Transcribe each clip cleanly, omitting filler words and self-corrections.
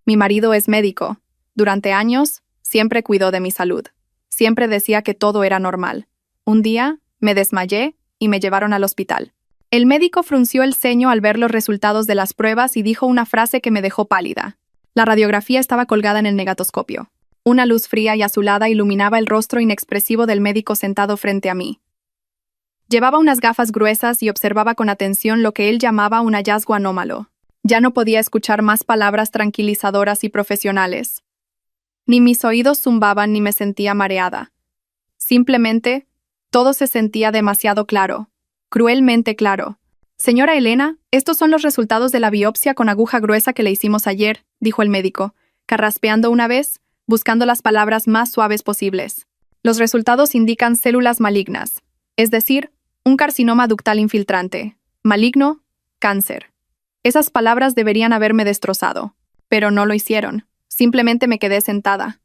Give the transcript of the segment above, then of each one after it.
Mi marido es médico. Durante años, siempre cuidó de mi salud. Siempre decía que todo era normal. Un día, me desmayé y me llevaron al hospital. El médico frunció el ceño al ver los resultados de las pruebas y dijo una frase que me dejó pálida. La radiografía estaba colgada en el negatoscopio. Una luz fría y azulada iluminaba el rostro inexpresivo del médico sentado frente a mí. Llevaba unas gafas gruesas y observaba con atención lo que él llamaba un hallazgo anómalo. Ya no podía escuchar más palabras tranquilizadoras y profesionales. Ni mis oídos zumbaban ni me sentía mareada. Simplemente, todo se sentía demasiado claro, cruelmente claro. Señora Elena, estos son los resultados de la biopsia con aguja gruesa que le hicimos ayer, dijo el médico, carraspeando una vez, buscando las palabras más suaves posibles. Los resultados indican células malignas, es decir, un carcinoma ductal infiltrante. Maligno, cáncer. Esas palabras deberían haberme destrozado, pero no lo hicieron. Simplemente me quedé sentada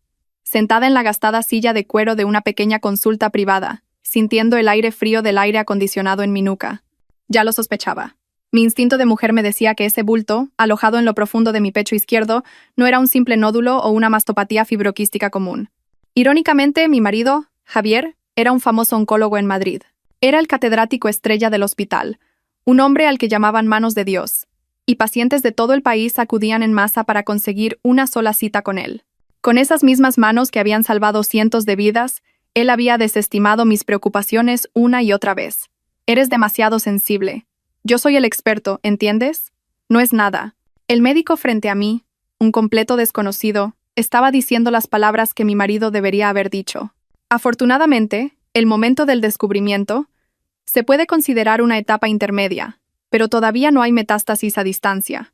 en la gastada silla de cuero de una pequeña consulta privada, sintiendo el aire frío del aire acondicionado en mi nuca. Ya lo sospechaba. Mi instinto de mujer me decía que ese bulto, alojado en lo profundo de mi pecho izquierdo, no era un simple nódulo o una mastopatía fibroquística común. Irónicamente, mi marido, Javier, era un famoso oncólogo en Madrid. Era el catedrático estrella del hospital, un hombre al que llamaban manos de Dios, y pacientes de todo el país acudían en masa para conseguir una sola cita con él. Con esas mismas manos que habían salvado cientos de vidas, él había desestimado mis preocupaciones una y otra vez. Eres demasiado sensible. Yo soy el experto, ¿entiendes? No es nada. El médico frente a mí, un completo desconocido, estaba diciendo las palabras que mi marido debería haber dicho. Afortunadamente, el momento del descubrimiento se puede considerar una etapa intermedia, pero todavía no hay metástasis a distancia.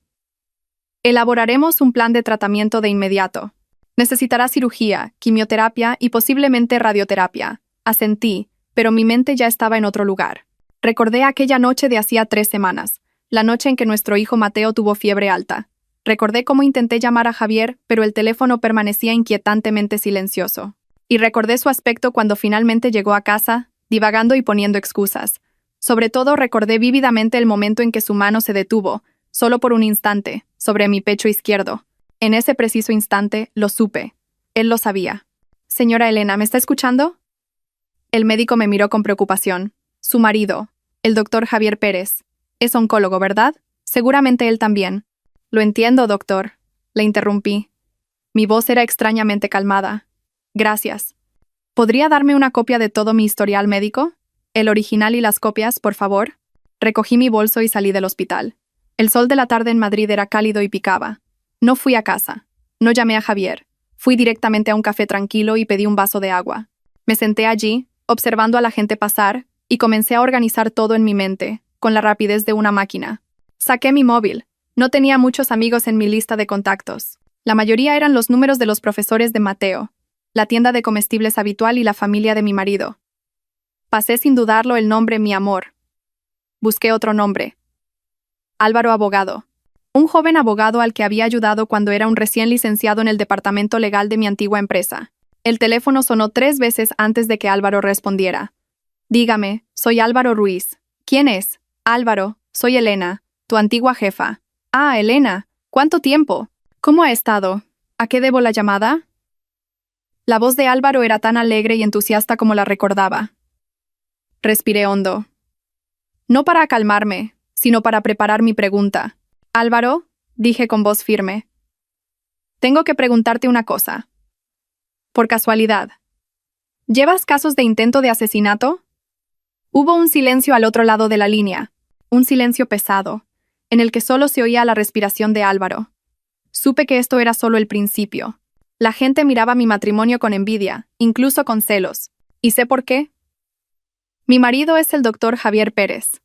Elaboraremos un plan de tratamiento de inmediato. Necesitará cirugía, quimioterapia y posiblemente radioterapia. Asentí, pero mi mente ya estaba en otro lugar. Recordé aquella noche de hacía 3 semanas, la noche en que nuestro hijo Mateo tuvo fiebre alta. Recordé cómo intenté llamar a Javier, pero el teléfono permanecía inquietantemente silencioso. Y recordé su aspecto cuando finalmente llegó a casa, divagando y poniendo excusas. Sobre todo recordé vívidamente el momento en que su mano se detuvo, solo por un instante, sobre mi pecho izquierdo. En ese preciso instante, lo supe. Él lo sabía. Señora Elena, ¿me está escuchando? El médico me miró con preocupación. Su marido, el doctor Javier Pérez, es oncólogo, ¿verdad? Seguramente él también. Lo entiendo, doctor. Le interrumpí. Mi voz era extrañamente calmada. Gracias. ¿Podría darme una copia de todo mi historial médico? El original y las copias, por favor. Recogí mi bolso y salí del hospital. El sol de la tarde en Madrid era cálido y picaba. No fui a casa. No llamé a Javier. Fui directamente a un café tranquilo y pedí un vaso de agua. Me senté allí, observando a la gente pasar, y comencé a organizar todo en mi mente, con la rapidez de una máquina. Saqué mi móvil. No tenía muchos amigos en mi lista de contactos. La mayoría eran los números de los profesores de Mateo, la tienda de comestibles habitual y la familia de mi marido. Pasé sin dudarlo el nombre Mi Amor. Busqué otro nombre. Álvaro Abogado. Un joven abogado al que había ayudado cuando era un recién licenciado en el departamento legal de mi antigua empresa. El teléfono sonó 3 veces antes de que Álvaro respondiera. Dígame, soy Álvaro Ruiz. ¿Quién es? Álvaro, soy Elena, tu antigua jefa. Ah, Elena, ¿cuánto tiempo? ¿Cómo ha estado? ¿A qué debo la llamada? La voz de Álvaro era tan alegre y entusiasta como la recordaba. Respiré hondo. No para calmarme, sino para preparar mi pregunta. Álvaro, dije con voz firme. Tengo que preguntarte una cosa. Por casualidad, ¿llevas casos de intento de asesinato? Hubo un silencio al otro lado de la línea, un silencio pesado, en el que solo se oía la respiración de Álvaro. Supe que esto era solo el principio. La gente miraba mi matrimonio con envidia, incluso con celos. ¿Y sé por qué? Mi marido es el doctor Javier Pérez.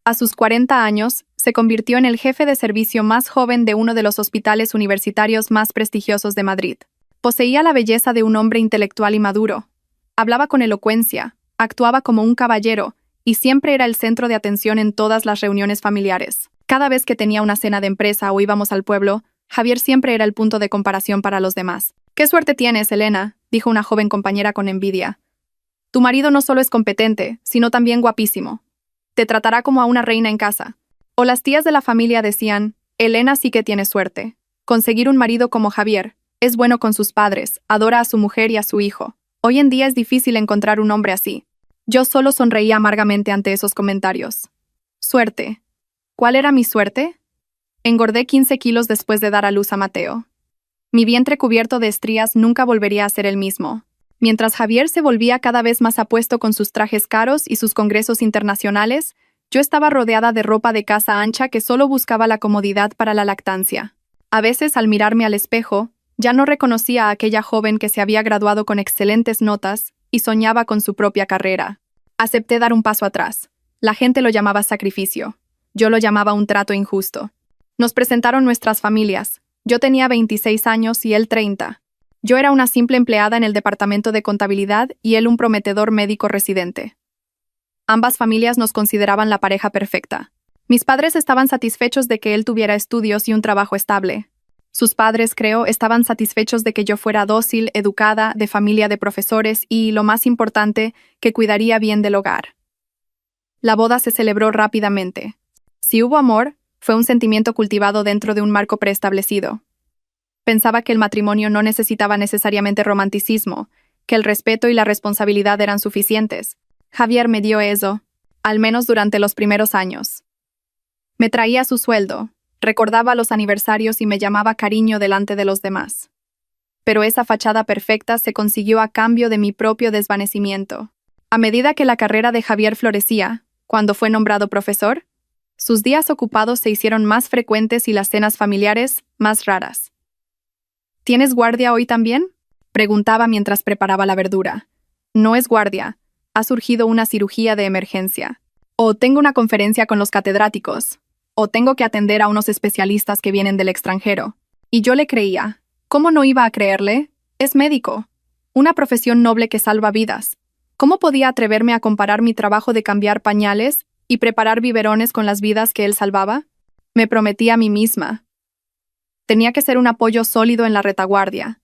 A sus 40 años, se convirtió en el jefe de servicio más joven de uno de los hospitales universitarios más prestigiosos de Madrid. Poseía la belleza de un hombre intelectual y maduro. Hablaba con elocuencia, actuaba como un caballero y siempre era el centro de atención en todas las reuniones familiares. Cada vez que tenía una cena de empresa o íbamos al pueblo, Javier siempre era el punto de comparación para los demás. «¡Qué suerte tienes, Elena!», dijo una joven compañera con envidia. «Tu marido no solo es competente, sino también guapísimo. Te tratará como a una reina en casa». O las tías de la familia decían, «Elena sí que tiene suerte». Conseguir un marido como Javier. Es bueno con sus padres, adora a su mujer y a su hijo. Hoy en día es difícil encontrar un hombre así. Yo solo sonreía amargamente ante esos comentarios. Suerte. ¿Cuál era mi suerte? Engordé 15 kilos después de dar a luz a Mateo. Mi vientre cubierto de estrías nunca volvería a ser el mismo. Mientras Javier se volvía cada vez más apuesto con sus trajes caros y sus congresos internacionales, yo estaba rodeada de ropa de casa ancha que solo buscaba la comodidad para la lactancia. A veces, al mirarme al espejo, ya no reconocía a aquella joven que se había graduado con excelentes notas y soñaba con su propia carrera. Acepté dar un paso atrás. La gente lo llamaba sacrificio. Yo lo llamaba un trato injusto. Nos presentaron nuestras familias. Yo tenía 26 años y él 30. Yo era una simple empleada en el departamento de contabilidad y él un prometedor médico residente. Ambas familias nos consideraban la pareja perfecta. Mis padres estaban satisfechos de que él tuviera estudios y un trabajo estable. Sus padres, creo, estaban satisfechos de que yo fuera dócil, educada, de familia de profesores y, lo más importante, que cuidaría bien del hogar. La boda se celebró rápidamente. Si hubo amor, fue un sentimiento cultivado dentro de un marco preestablecido. Pensaba que el matrimonio no necesitaba necesariamente romanticismo, que el respeto y la responsabilidad eran suficientes. Javier me dio eso, al menos durante los primeros años. Me traía su sueldo, recordaba los aniversarios y me llamaba cariño delante de los demás. Pero esa fachada perfecta se consiguió a cambio de mi propio desvanecimiento. A medida que la carrera de Javier florecía, cuando fue nombrado profesor, sus días ocupados se hicieron más frecuentes y las cenas familiares más raras. ¿Tienes guardia hoy también?, preguntaba mientras preparaba la verdura. No es guardia. Ha surgido una cirugía de emergencia. O tengo una conferencia con los catedráticos. O tengo que atender a unos especialistas que vienen del extranjero. Y yo le creía. ¿Cómo no iba a creerle? Es médico. Una profesión noble que salva vidas. ¿Cómo podía atreverme a comparar mi trabajo de cambiar pañales y preparar biberones con las vidas que él salvaba? Me prometí a mí misma. Tenía que ser un apoyo sólido en la retaguardia.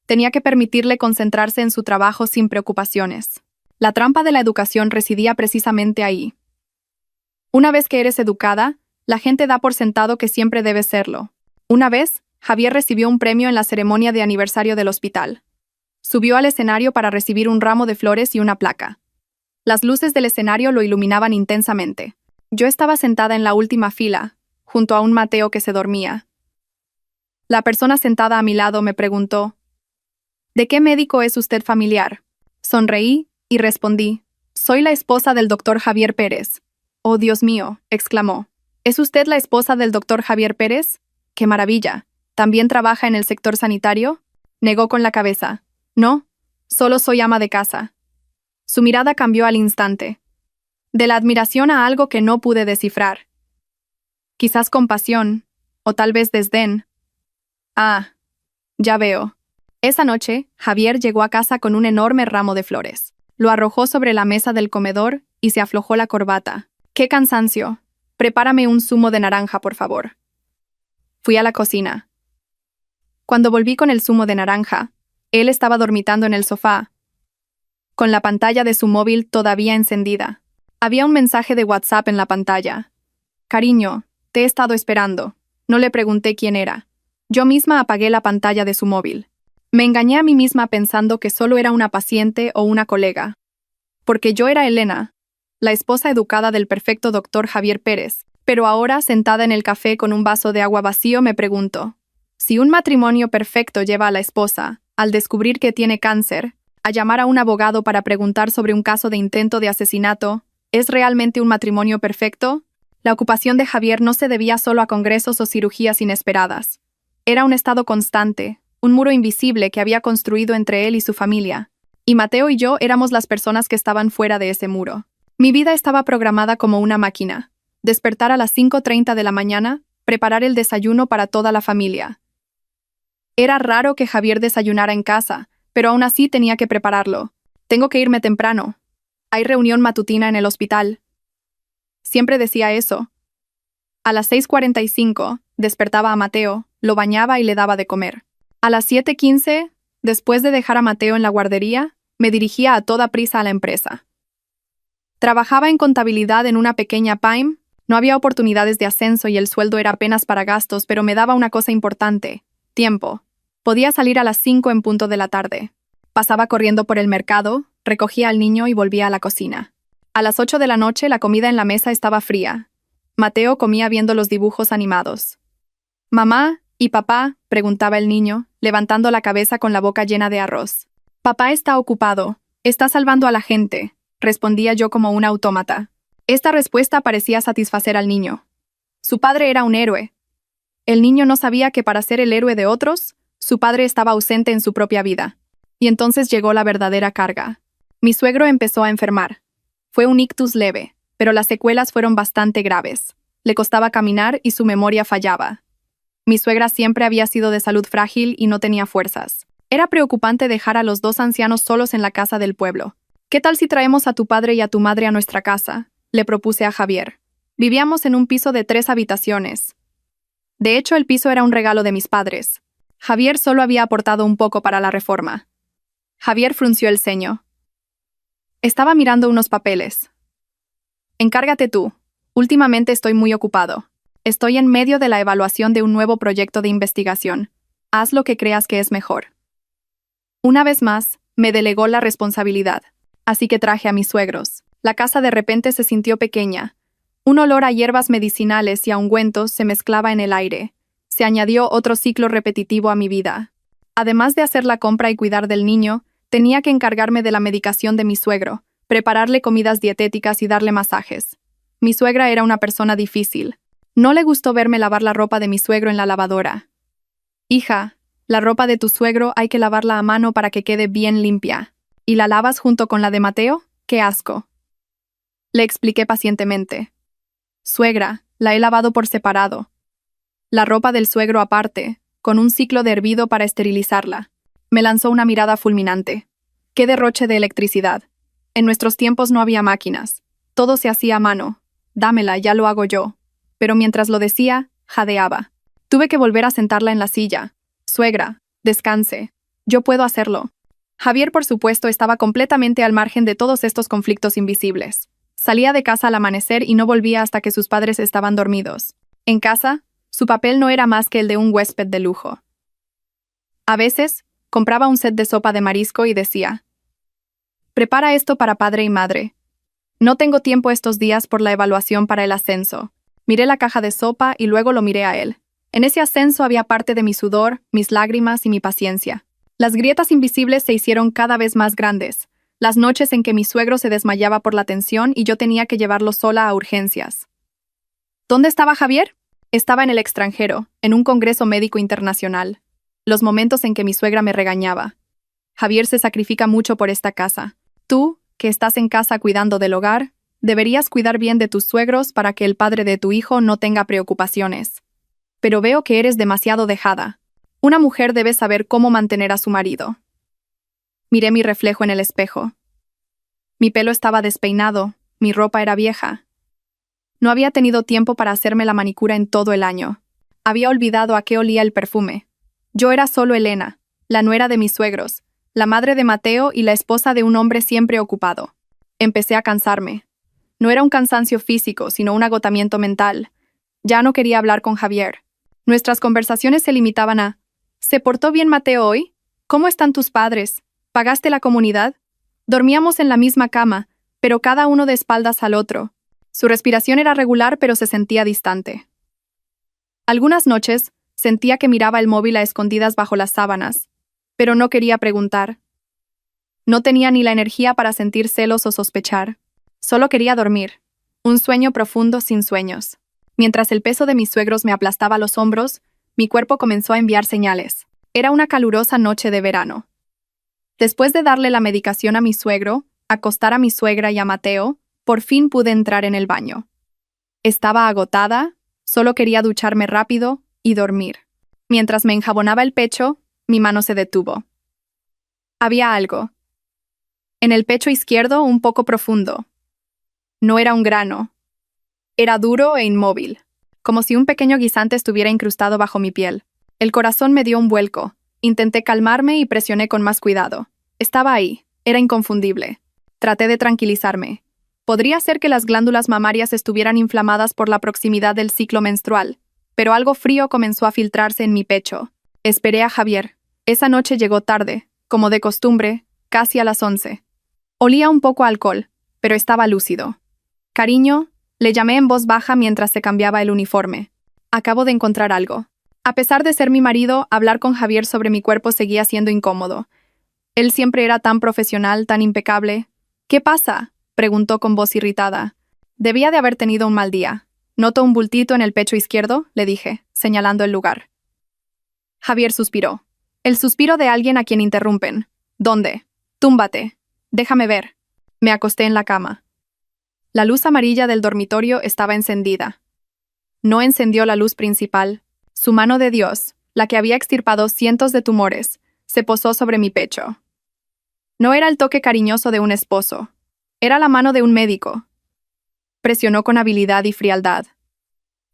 Tenía que permitirle concentrarse en su trabajo sin preocupaciones. La trampa de la educación residía precisamente ahí. Una vez que eres educada, la gente da por sentado que siempre debes serlo. Una vez, Javier recibió un premio en la ceremonia de aniversario del hospital. Subió al escenario para recibir un ramo de flores y una placa. Las luces del escenario lo iluminaban intensamente. Yo estaba sentada en la última fila, junto a un Mateo que se dormía. La persona sentada a mi lado me preguntó: ¿de qué médico es usted familiar? Sonreí y respondí: soy la esposa del doctor Javier Pérez. Oh, Dios mío, exclamó. ¿Es usted la esposa del doctor Javier Pérez? ¡Qué maravilla! ¿También trabaja en el sector sanitario? Negó con la cabeza. No, solo soy ama de casa. Su mirada cambió al instante. De la admiración a algo que no pude descifrar. Quizás compasión, o tal vez desdén. Ah, ya veo. Esa noche, Javier llegó a casa con un enorme ramo de flores. Lo arrojó sobre la mesa del comedor y se aflojó la corbata. ¡Qué cansancio! Prepárame un zumo de naranja, por favor. Fui a la cocina. Cuando volví con el zumo de naranja, él estaba dormitando en el sofá, con la pantalla de su móvil todavía encendida. Había un mensaje de WhatsApp en la pantalla. Cariño, te he estado esperando. No le pregunté quién era. Yo misma apagué la pantalla de su móvil. Me engañé a mí misma pensando que solo era una paciente o una colega. Porque yo era Elena, la esposa educada del perfecto doctor Javier Pérez. Pero ahora, sentada en el café con un vaso de agua vacío, me pregunto: si un matrimonio perfecto lleva a la esposa, al descubrir que tiene cáncer, a llamar a un abogado para preguntar sobre un caso de intento de asesinato, ¿es realmente un matrimonio perfecto? La ocupación de Javier no se debía solo a congresos o cirugías inesperadas. Era un estado constante, un muro invisible que había construido entre él y su familia. Y Mateo y yo éramos las personas que estaban fuera de ese muro. Mi vida estaba programada como una máquina. Despertar a las 5:30 de la mañana, preparar el desayuno para toda la familia. Era raro que Javier desayunara en casa, pero aún así tenía que prepararlo. Tengo que irme temprano. Hay reunión matutina en el hospital. Siempre decía eso. A las 6:45, despertaba a Mateo, lo bañaba y le daba de comer. A las 7:15, después de dejar a Mateo en la guardería, me dirigía a toda prisa a la empresa. Trabajaba en contabilidad en una pequeña PYME, No había oportunidades de ascenso y el sueldo era apenas para gastos, pero me daba una cosa importante: tiempo. Podía salir a las 5 en punto de la tarde. Pasaba corriendo por el mercado, recogía al niño y volvía a la cocina. A las 8 de la noche la comida en la mesa estaba fría. Mateo comía viendo los dibujos animados. «¿Mamá y papá?», preguntaba el niño, levantando la cabeza con la boca llena de arroz. «Papá está ocupado. Está salvando a la gente», respondía yo como un autómata. Esta respuesta parecía satisfacer al niño. Su padre era un héroe. El niño no sabía que para ser el héroe de otros, su padre estaba ausente en su propia vida. Y entonces llegó la verdadera carga. Mi suegro empezó a enfermar. Fue un ictus leve, pero las secuelas fueron bastante graves. Le costaba caminar y su memoria fallaba. Mi suegra siempre había sido de salud frágil y no tenía fuerzas. Era preocupante dejar a los dos ancianos solos en la casa del pueblo. «¿Qué tal si traemos a tu padre y a tu madre a nuestra casa?», le propuse a Javier. Vivíamos en un piso de 3 habitaciones. De hecho, el piso era un regalo de mis padres. Javier solo había aportado un poco para la reforma. Javier frunció el ceño. Estaba mirando unos papeles. «Encárgate tú. Últimamente estoy muy ocupado. Estoy en medio de la evaluación de un nuevo proyecto de investigación. Haz lo que creas que es mejor». Una vez más, me delegó la responsabilidad. Así que traje a mis suegros. La casa de repente se sintió pequeña. Un olor a hierbas medicinales y a ungüentos se mezclaba en el aire. Se añadió otro ciclo repetitivo a mi vida. Además de hacer la compra y cuidar del niño, tenía que encargarme de la medicación de mi suegro, prepararle comidas dietéticas y darle masajes. Mi suegra era una persona difícil. No le gustó verme lavar la ropa de mi suegro en la lavadora. «Hija, la ropa de tu suegro hay que lavarla a mano para que quede bien limpia. ¿Y la lavas junto con la de Mateo? ¡Qué asco!», le expliqué pacientemente. «Suegra, la he lavado por separado. La ropa del suegro aparte, con un ciclo de hervido para esterilizarla». Me lanzó una mirada fulminante. ¡Qué derroche de electricidad! En nuestros tiempos no había máquinas. Todo se hacía a mano. «Dámela, ya lo hago yo». Pero mientras lo decía, jadeaba. Tuve que volver a sentarla en la silla. «Suegra, descanse. Yo puedo hacerlo». Javier, por supuesto, estaba completamente al margen de todos estos conflictos invisibles. Salía de casa al amanecer y no volvía hasta que sus padres estaban dormidos. En casa, su papel no era más que el de un huésped de lujo. A veces, compraba un set de sopa de marisco y decía: «Prepara esto para padre y madre. No tengo tiempo estos días por la evaluación para el ascenso». Miré la caja de sopa y luego lo miré a él. En ese ascenso había parte de mi sudor, mis lágrimas y mi paciencia. Las grietas invisibles se hicieron cada vez más grandes. Las noches en que mi suegro se desmayaba por la tensión y yo tenía que llevarlo sola a urgencias. ¿Dónde estaba Javier? Estaba en el extranjero, en un congreso médico internacional. Los momentos en que mi suegra me regañaba. «Javier se sacrifica mucho por esta casa. Tú, que estás en casa cuidando del hogar, deberías cuidar bien de tus suegros para que el padre de tu hijo no tenga preocupaciones. Pero veo que eres demasiado dejada. Una mujer debe saber cómo mantener a su marido». Miré mi reflejo en el espejo. Mi pelo estaba despeinado, mi ropa era vieja. No había tenido tiempo para hacerme la manicura en todo el año. Había olvidado a qué olía el perfume. Yo era solo Elena, la nuera de mis suegros, la madre de Mateo y la esposa de un hombre siempre ocupado. Empecé a cansarme. No era un cansancio físico, sino un agotamiento mental. Ya no quería hablar con Javier. Nuestras conversaciones se limitaban a: «¿Se portó bien Mateo hoy? ¿Cómo están tus padres? ¿Pagaste la comunidad?». Dormíamos en la misma cama, pero cada uno de espaldas al otro. Su respiración era regular, pero se sentía distante. Algunas noches, sentía que miraba el móvil a escondidas bajo las sábanas, pero no quería preguntar. No tenía ni la energía para sentir celos o sospechar. Solo quería dormir. Un sueño profundo sin sueños. Mientras el peso de mis suegros me aplastaba los hombros, mi cuerpo comenzó a enviar señales. Era una calurosa noche de verano. Después de darle la medicación a mi suegro, acostar a mi suegra y a Mateo, por fin pude entrar en el baño. Estaba agotada, solo quería ducharme rápido y dormir. Mientras me enjabonaba el pecho, mi mano se detuvo. Había algo. En el pecho izquierdo, un poco profundo. No era un grano. Era duro e inmóvil, como si un pequeño guisante estuviera incrustado bajo mi piel. El corazón me dio un vuelco. Intenté calmarme y presioné con más cuidado. Estaba ahí. Era inconfundible. Traté de tranquilizarme. Podría ser que las glándulas mamarias estuvieran inflamadas por la proximidad del ciclo menstrual, pero algo frío comenzó a filtrarse en mi pecho. Esperé a Javier. Esa noche llegó tarde, como de costumbre, casi a las 11. Olía un poco a alcohol, pero estaba lúcido. Cariño, le llamé en voz baja mientras se cambiaba el uniforme. Acabo de encontrar algo. A pesar de ser mi marido, hablar con Javier sobre mi cuerpo seguía siendo incómodo. Él siempre era tan profesional, tan impecable. ¿Qué pasa?, preguntó con voz irritada. Debía de haber tenido un mal día. Noto un bultito en el pecho izquierdo, le dije, señalando el lugar. Javier suspiró. El suspiro de alguien a quien interrumpen. ¿Dónde? Túmbate. Déjame ver. Me acosté en la cama. La luz amarilla del dormitorio estaba encendida. No encendió la luz principal. Su mano de Dios, la que había extirpado cientos de tumores, se posó sobre mi pecho. No era el toque cariñoso de un esposo. Era la mano de un médico. Presionó con habilidad y frialdad.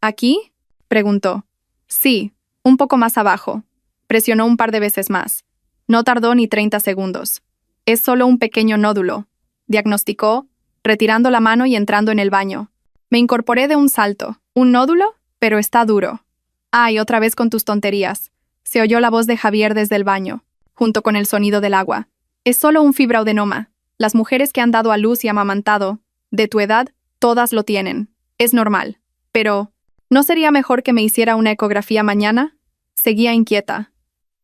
¿Aquí?, preguntó. Sí, un poco más abajo. Presionó un par de veces más. No tardó ni 30 segundos. Es solo un pequeño nódulo, diagnosticó, retirando la mano y entrando en el baño. Me incorporé de un salto. ¿Un nódulo? Pero está duro. Ay, otra vez con tus tonterías. Se oyó la voz de Javier desde el baño, junto con el sonido del agua. Es solo un fibraudenoma. Las mujeres que han dado a luz y amamantado, de tu edad, todas lo tienen. Es normal. Pero, ¿no sería mejor que me hiciera una ecografía mañana? Seguía inquieta.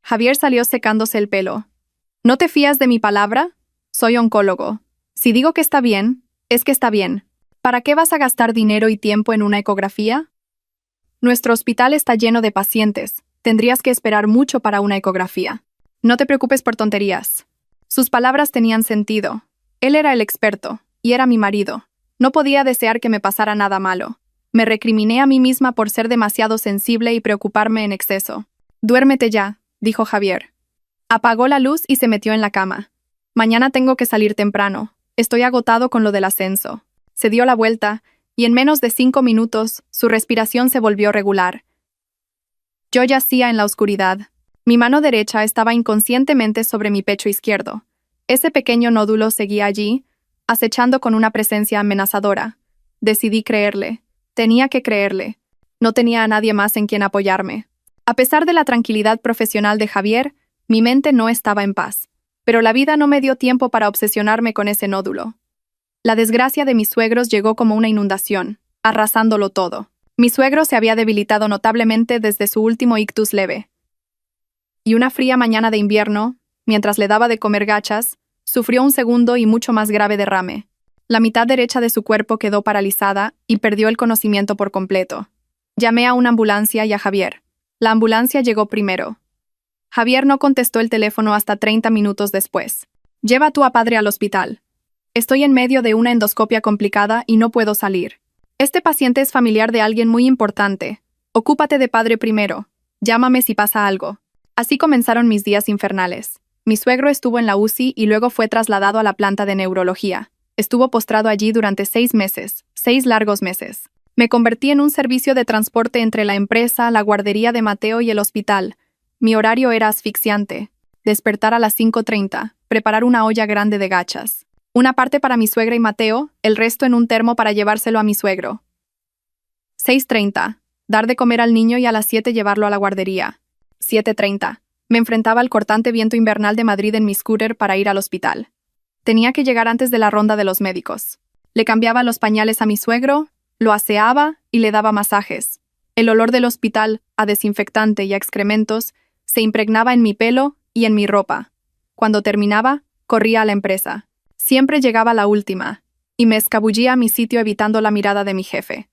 Javier salió secándose el pelo. ¿No te fías de mi palabra? Soy oncólogo. Si digo que está bien, es que está bien. ¿Para qué vas a gastar dinero y tiempo en una ecografía? Nuestro hospital está lleno de pacientes. Tendrías que esperar mucho para una ecografía. No te preocupes por tonterías. Sus palabras tenían sentido. Él era el experto, y era mi marido. No podía desear que me pasara nada malo. Me recriminé a mí misma por ser demasiado sensible y preocuparme en exceso. Duérmete ya, dijo Javier. Apagó la luz y se metió en la cama. Mañana tengo que salir temprano. Estoy agotado con lo del ascenso. Se dio la vuelta, y en menos de 5 minutos, su respiración se volvió regular. Yo yacía en la oscuridad. Mi mano derecha estaba inconscientemente sobre mi pecho izquierdo. Ese pequeño nódulo seguía allí, acechando con una presencia amenazadora. Decidí creerle. Tenía que creerle. No tenía a nadie más en quien apoyarme. A pesar de la tranquilidad profesional de Javier, mi mente no estaba en paz. Pero la vida no me dio tiempo para obsesionarme con ese nódulo. La desgracia de mis suegros llegó como una inundación, arrasándolo todo. Mi suegro se había debilitado notablemente desde su último ictus leve. Y una fría mañana de invierno, mientras le daba de comer gachas, sufrió un segundo y mucho más grave derrame. La mitad derecha de su cuerpo quedó paralizada y perdió el conocimiento por completo. Llamé a una ambulancia y a Javier. La ambulancia llegó primero. Javier no contestó el teléfono hasta 30 minutos después. Lleva tú a padre al hospital. Estoy en medio de una endoscopia complicada y no puedo salir. Este paciente es familiar de alguien muy importante. Ocúpate de padre primero. Llámame si pasa algo. Así comenzaron mis días infernales. Mi suegro estuvo en la UCI y luego fue trasladado a la planta de neurología. Estuvo postrado allí durante 6 meses, 6 largos meses. Me convertí en un servicio de transporte entre la empresa, la guardería de Mateo y el hospital. Mi horario era asfixiante. Despertar a las 5:30, preparar una olla grande de gachas. Una parte para mi suegra y Mateo, el resto en un termo para llevárselo a mi suegro. 6:30. Dar de comer al niño y a las 7 llevarlo a la guardería. 7:30. Me enfrentaba al cortante viento invernal de Madrid en mi scooter para ir al hospital. Tenía que llegar antes de la ronda de los médicos. Le cambiaba los pañales a mi suegro, lo aseaba y le daba masajes. El olor del hospital, a desinfectante y a excrementos, se impregnaba en mi pelo y en mi ropa. Cuando terminaba, corría a la empresa. Siempre llegaba la última, y me escabullía a mi sitio evitando la mirada de mi jefe.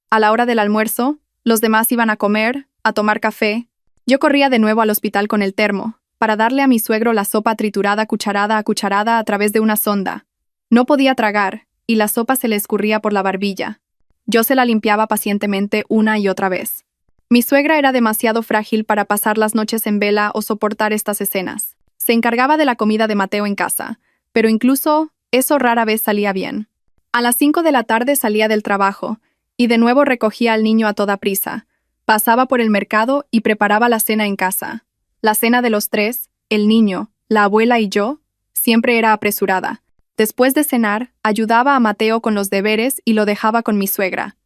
A la hora del almuerzo, los demás iban a comer, a tomar café. Yo corría de nuevo al hospital con el termo, para darle a mi suegro la sopa triturada cucharada a cucharada a través de una sonda. No podía tragar, y la sopa se le escurría por la barbilla. Yo se la limpiaba pacientemente una y otra vez. Mi suegra era demasiado frágil para pasar las noches en vela o soportar estas escenas. Se encargaba de la comida de Mateo en casa, pero incluso eso rara vez salía bien. A las 5 de la tarde salía del trabajo, y de nuevo recogía al niño a toda prisa. Pasaba por el mercado y preparaba la cena en casa. La cena de los 3, el niño, la abuela y yo, siempre era apresurada. Después de cenar, ayudaba a Mateo con los deberes y lo dejaba con mi suegra.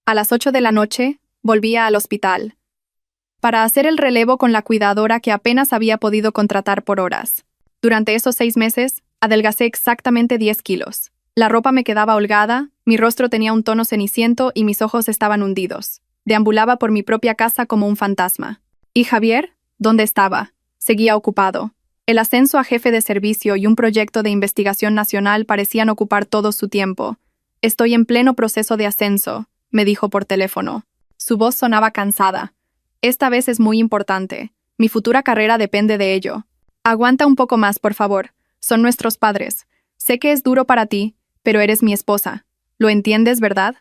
A las 8 de la noche, volvía al hospital para hacer el relevo con la cuidadora que apenas había podido contratar por horas. Durante esos 6 meses, adelgacé exactamente 10 kilos. La ropa me quedaba holgada, mi rostro tenía un tono ceniciento y mis ojos estaban hundidos. Deambulaba por mi propia casa como un fantasma. ¿Y Javier? ¿Dónde estaba? Seguía ocupado. El ascenso a jefe de servicio y un proyecto de investigación nacional parecían ocupar todo su tiempo. Estoy en pleno proceso de ascenso, me dijo por teléfono. Su voz sonaba cansada. Esta vez es muy importante. Mi futura carrera depende de ello. Aguanta un poco más, por favor. Son nuestros padres. Sé que es duro para ti, pero eres mi esposa. ¿Lo entiendes, verdad?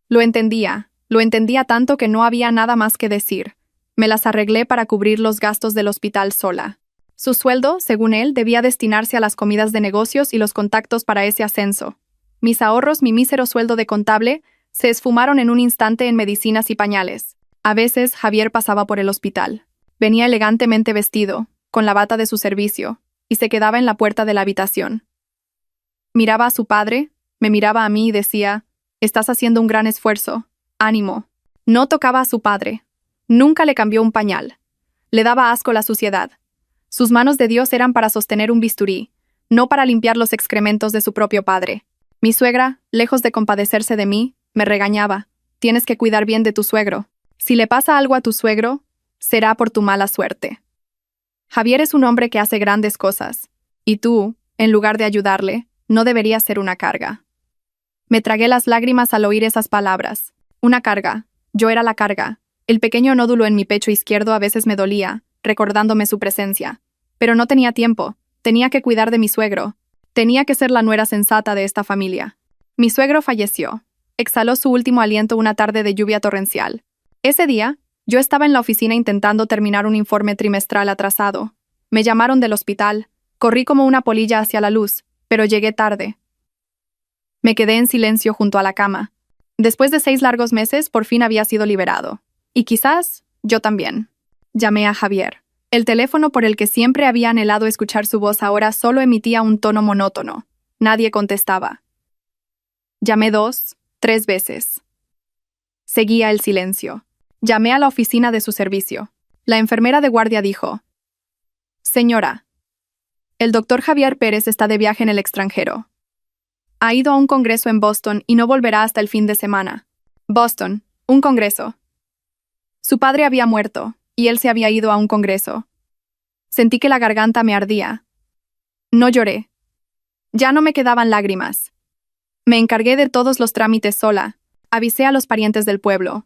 Lo entendía tanto que no había nada más que decir. Me las arreglé para cubrir los gastos del hospital sola. Su sueldo, según él, debía destinarse a las comidas de negocios y los contactos para ese ascenso. Mis ahorros, mi mísero sueldo de contable, se esfumaron en un instante en medicinas y pañales. A veces Javier pasaba por el hospital. Venía elegantemente vestido, con la bata de su servicio, y se quedaba en la puerta de la habitación. Miraba a su padre, me miraba a mí y decía, «Estás haciendo un gran esfuerzo. Ánimo». No tocaba a su padre. Nunca le cambió un pañal. Le daba asco la suciedad. Sus manos de Dios eran para sostener un bisturí, no para limpiar los excrementos de su propio padre. Mi suegra, lejos de compadecerse de mí, me regañaba. «Tienes que cuidar bien de tu suegro. Si le pasa algo a tu suegro, será por tu mala suerte». Javier es un hombre que hace grandes cosas, y tú, en lugar de ayudarle, no deberías ser una carga. Me tragué las lágrimas al oír esas palabras. Una carga. Yo era la carga. El pequeño nódulo en mi pecho izquierdo a veces me dolía, recordándome su presencia. Pero no tenía tiempo. Tenía que cuidar de mi suegro. Tenía que ser la nuera sensata de esta familia. Mi suegro falleció. Exhaló su último aliento una tarde de lluvia torrencial. Ese día, yo estaba en la oficina intentando terminar un informe trimestral atrasado. Me llamaron del hospital. Corrí como una polilla hacia la luz, pero llegué tarde. Me quedé en silencio junto a la cama. Después de 6 largos meses, por fin había sido liberado. Y quizás, yo también. Llamé a Javier. El teléfono por el que siempre había anhelado escuchar su voz ahora solo emitía un tono monótono. Nadie contestaba. Llamé 2, 3 veces. Seguía el silencio. Llamé a la oficina de su servicio. La enfermera de guardia dijo: «Señora, el doctor Javier Pérez está de viaje en el extranjero. Ha ido a un congreso en Boston y no volverá hasta el fin de semana». Boston, un congreso. Su padre había muerto, y él se había ido a un congreso. Sentí que la garganta me ardía. No lloré. Ya no me quedaban lágrimas. Me encargué de todos los trámites sola. Avisé a los parientes del pueblo.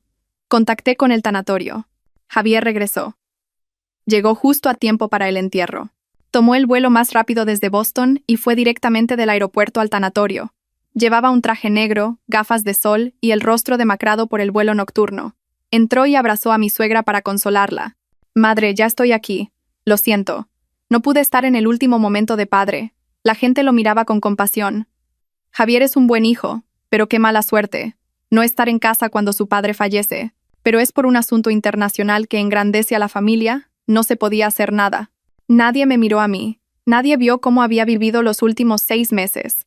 Contacté con el tanatorio. Javier regresó. Llegó justo a tiempo para el entierro. Tomó el vuelo más rápido desde Boston y fue directamente del aeropuerto al tanatorio. Llevaba un traje negro, gafas de sol y el rostro demacrado por el vuelo nocturno. Entró y abrazó a mi suegra para consolarla. «Madre, ya estoy aquí. Lo siento. No pude estar en el último momento de padre». La gente lo miraba con compasión. Javier es un buen hijo, pero qué mala suerte. No estar en casa cuando su padre fallece. Pero es por un asunto internacional que engrandece a la familia, no se podía hacer nada. Nadie me miró a mí. Nadie vio cómo había vivido los últimos 6 meses.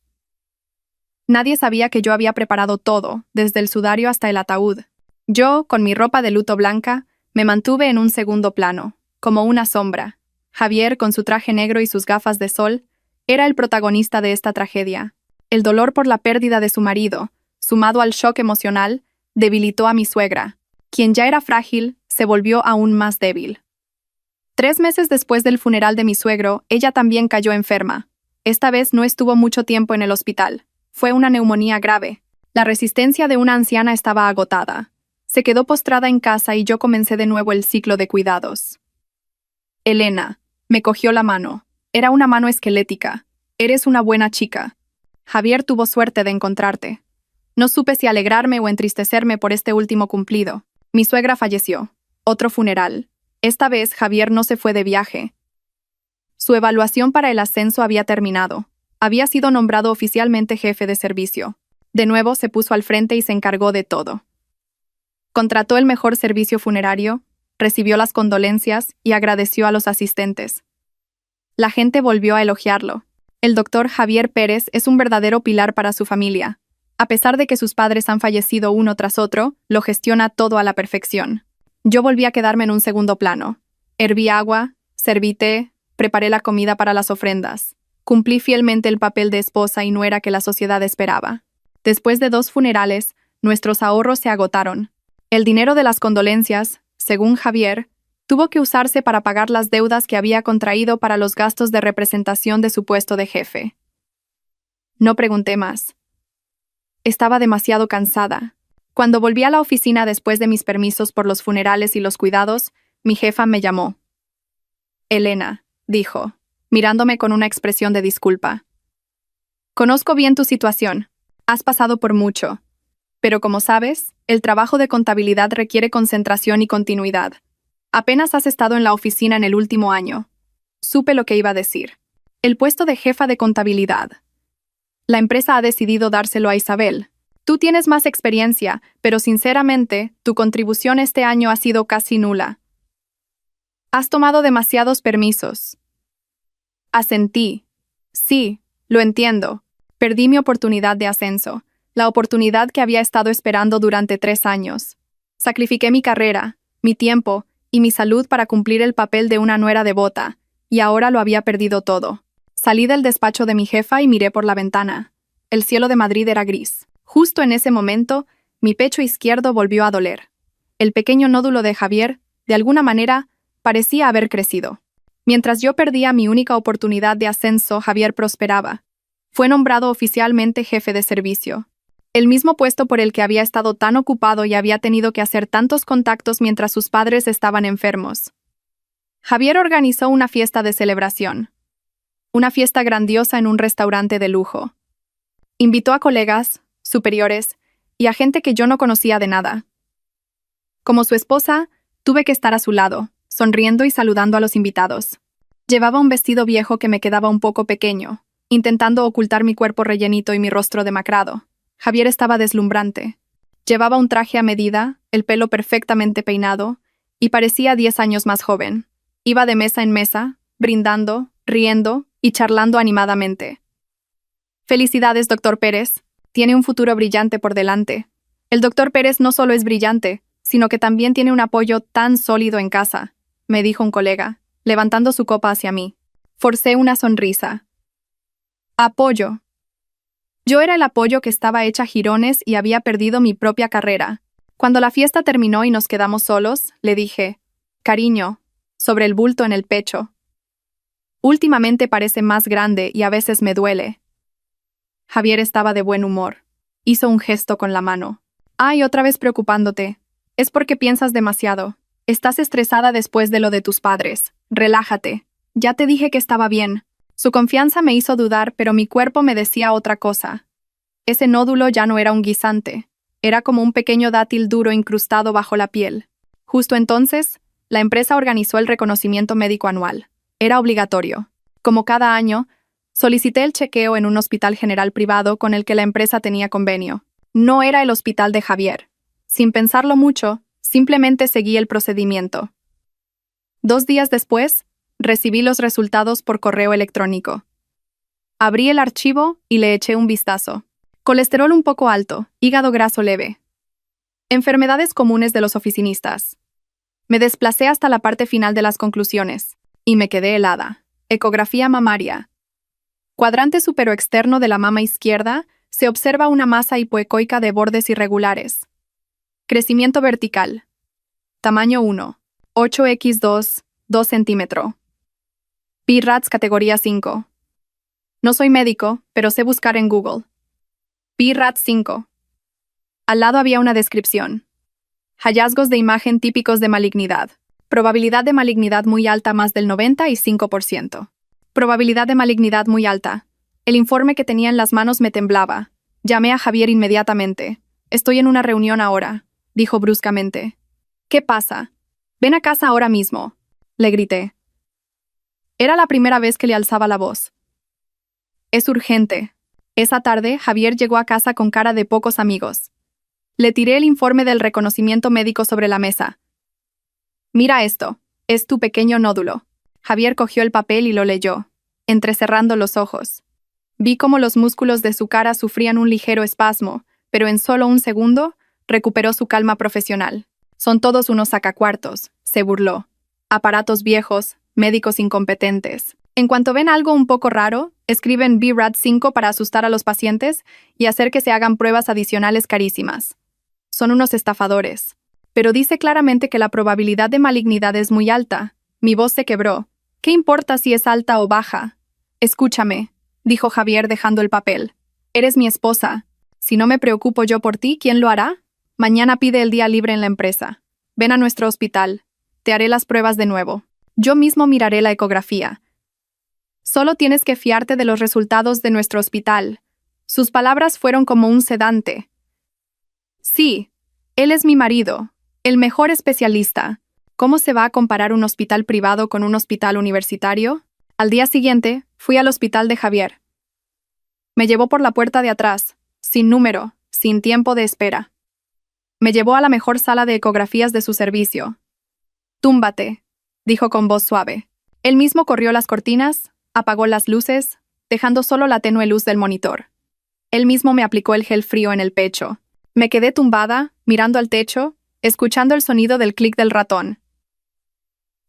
Nadie sabía que yo había preparado todo, desde el sudario hasta el ataúd. Yo, con mi ropa de luto blanca, me mantuve en un segundo plano, como una sombra. Javier, con su traje negro y sus gafas de sol, era el protagonista de esta tragedia. El dolor por la pérdida de su marido, sumado al shock emocional, debilitó a mi suegra. Quien ya era frágil, se volvió aún más débil. 3 meses después del funeral de mi suegro, ella también cayó enferma. Esta vez no estuvo mucho tiempo en el hospital. Fue una neumonía grave. La resistencia de una anciana estaba agotada. Se quedó postrada en casa y yo comencé de nuevo el ciclo de cuidados. Elena, me cogió la mano. Era una mano esquelética. Eres una buena chica. Javier tuvo suerte de encontrarte. No supe si alegrarme o entristecerme por este último cumplido. Mi suegra falleció. Otro funeral. Esta vez Javier no se fue de viaje. Su evaluación para el ascenso había terminado. Había sido nombrado oficialmente jefe de servicio. De nuevo se puso al frente y se encargó de todo. Contrató el mejor servicio funerario, recibió las condolencias y agradeció a los asistentes. La gente volvió a elogiarlo. El doctor Javier Pérez es un verdadero pilar para su familia. A pesar de que sus padres han fallecido uno tras otro, lo gestiona todo a la perfección. Yo volví a quedarme en un segundo plano. Herví agua, serví té, preparé la comida para las ofrendas. Cumplí fielmente el papel de esposa y nuera que la sociedad esperaba. Después de 2 funerales, nuestros ahorros se agotaron. El dinero de las condolencias, según Javier, tuvo que usarse para pagar las deudas que había contraído para los gastos de representación de su puesto de jefe. No pregunté más. Estaba demasiado cansada. Cuando volví a la oficina después de mis permisos por los funerales y los cuidados, mi jefa me llamó. Elena, dijo, mirándome con una expresión de disculpa. Conozco bien tu situación. Has pasado por mucho. Pero como sabes, el trabajo de contabilidad requiere concentración y continuidad. Apenas has estado en la oficina en el último año. Supe lo que iba a decir. El puesto de jefa de contabilidad. La empresa ha decidido dárselo a Isabel. Tú tienes más experiencia, pero sinceramente, tu contribución este año ha sido casi nula. Has tomado demasiados permisos. Asentí. Sí, lo entiendo. Perdí mi oportunidad de ascenso, la oportunidad que había estado esperando durante 3 años. Sacrifiqué mi carrera, mi tiempo y mi salud para cumplir el papel de una nuera devota, y ahora lo había perdido todo. Salí del despacho de mi jefa y miré por la ventana. El cielo de Madrid era gris. Justo en ese momento, mi pecho izquierdo volvió a doler. El pequeño nódulo de Javier, de alguna manera, parecía haber crecido. Mientras yo perdía mi única oportunidad de ascenso, Javier prosperaba. Fue nombrado oficialmente jefe de servicio. El mismo puesto por el que había estado tan ocupado y había tenido que hacer tantos contactos mientras sus padres estaban enfermos. Javier organizó una fiesta de celebración. Una fiesta grandiosa en un restaurante de lujo. Invitó a colegas, superiores y a gente que yo no conocía de nada. Como su esposa, tuve que estar a su lado, sonriendo y saludando a los invitados. Llevaba un vestido viejo que me quedaba un poco pequeño, intentando ocultar mi cuerpo rellenito y mi rostro demacrado. Javier estaba deslumbrante. Llevaba un traje a medida, el pelo perfectamente peinado, y parecía 10 años más joven. Iba de mesa en mesa, brindando, riendo y charlando animadamente. Felicidades, doctor Pérez. Tiene un futuro brillante por delante. El doctor Pérez no solo es brillante, sino que también tiene un apoyo tan sólido en casa, me dijo un colega, levantando su copa hacia mí. Forcé una sonrisa. Apoyo. Yo era el apoyo que estaba hecha jirones y había perdido mi propia carrera. Cuando la fiesta terminó y nos quedamos solos, le dije, cariño, sobre el bulto en el pecho. Últimamente parece más grande y a veces me duele. Javier estaba de buen humor. Hizo un gesto con la mano. Ay, otra vez preocupándote. Es porque piensas demasiado. Estás estresada después de lo de tus padres. Relájate. Ya te dije que estaba bien. Su confianza me hizo dudar, pero mi cuerpo me decía otra cosa. Ese nódulo ya no era un guisante. Era como un pequeño dátil duro incrustado bajo la piel. Justo entonces, la empresa organizó el reconocimiento médico anual. Era obligatorio. Como cada año, solicité el chequeo en un hospital general privado con el que la empresa tenía convenio. No era el hospital de Javier. Sin pensarlo mucho, simplemente seguí el procedimiento. 2 días después, recibí los resultados por correo electrónico. Abrí el archivo y le eché un vistazo. Colesterol un poco alto, hígado graso leve. Enfermedades comunes de los oficinistas. Me desplacé hasta la parte final de las conclusiones, y me quedé helada. Ecografía mamaria. Cuadrante superoexterno de la mama izquierda, se observa una masa hipoecoica de bordes irregulares. Crecimiento vertical. Tamaño 1. 8x2, 2 centímetros. PIRATS categoría 5. No soy médico, pero sé buscar en Google. PIRATS 5. Al lado había una descripción. Hallazgos de imagen típicos de malignidad. Probabilidad de malignidad muy alta, más del 95%. Probabilidad de malignidad muy alta. El informe que tenía en las manos me temblaba. Llamé a Javier inmediatamente. Estoy en una reunión ahora, dijo bruscamente. ¿Qué pasa? Ven a casa ahora mismo, le grité. Era la primera vez que le alzaba la voz. Es urgente. Esa tarde, Javier llegó a casa con cara de pocos amigos. Le tiré el informe del reconocimiento médico sobre la mesa. Mira esto, es tu pequeño nódulo. Javier cogió el papel y lo leyó, entrecerrando los ojos. Vi cómo los músculos de su cara sufrían un ligero espasmo, pero en solo un segundo recuperó su calma profesional. Son todos unos sacacuartos, se burló. Aparatos viejos, médicos incompetentes. En cuanto ven algo un poco raro, escriben BRAD5 para asustar a los pacientes y hacer que se hagan pruebas adicionales carísimas. Son unos estafadores. Pero dice claramente que la probabilidad de malignidad es muy alta. Mi voz se quebró. ¿Qué importa si es alta o baja? Escúchame, dijo Javier dejando el papel. Eres mi esposa. Si no me preocupo yo por ti, ¿quién lo hará? Mañana pide el día libre en la empresa. Ven a nuestro hospital. Te haré las pruebas de nuevo. Yo mismo miraré la ecografía. Solo tienes que fiarte de los resultados de nuestro hospital. Sus palabras fueron como un sedante. Sí, él es mi marido, el mejor especialista. ¿Cómo se va a comparar un hospital privado con un hospital universitario? Al día siguiente, fui al hospital de Javier. Me llevó por la puerta de atrás, sin número, sin tiempo de espera. Me llevó a la mejor sala de ecografías de su servicio. Túmbate, dijo con voz suave. Él mismo corrió las cortinas, apagó las luces, dejando solo la tenue luz del monitor. Él mismo me aplicó el gel frío en el pecho. Me quedé tumbada, mirando al techo, escuchando el sonido del clic del ratón.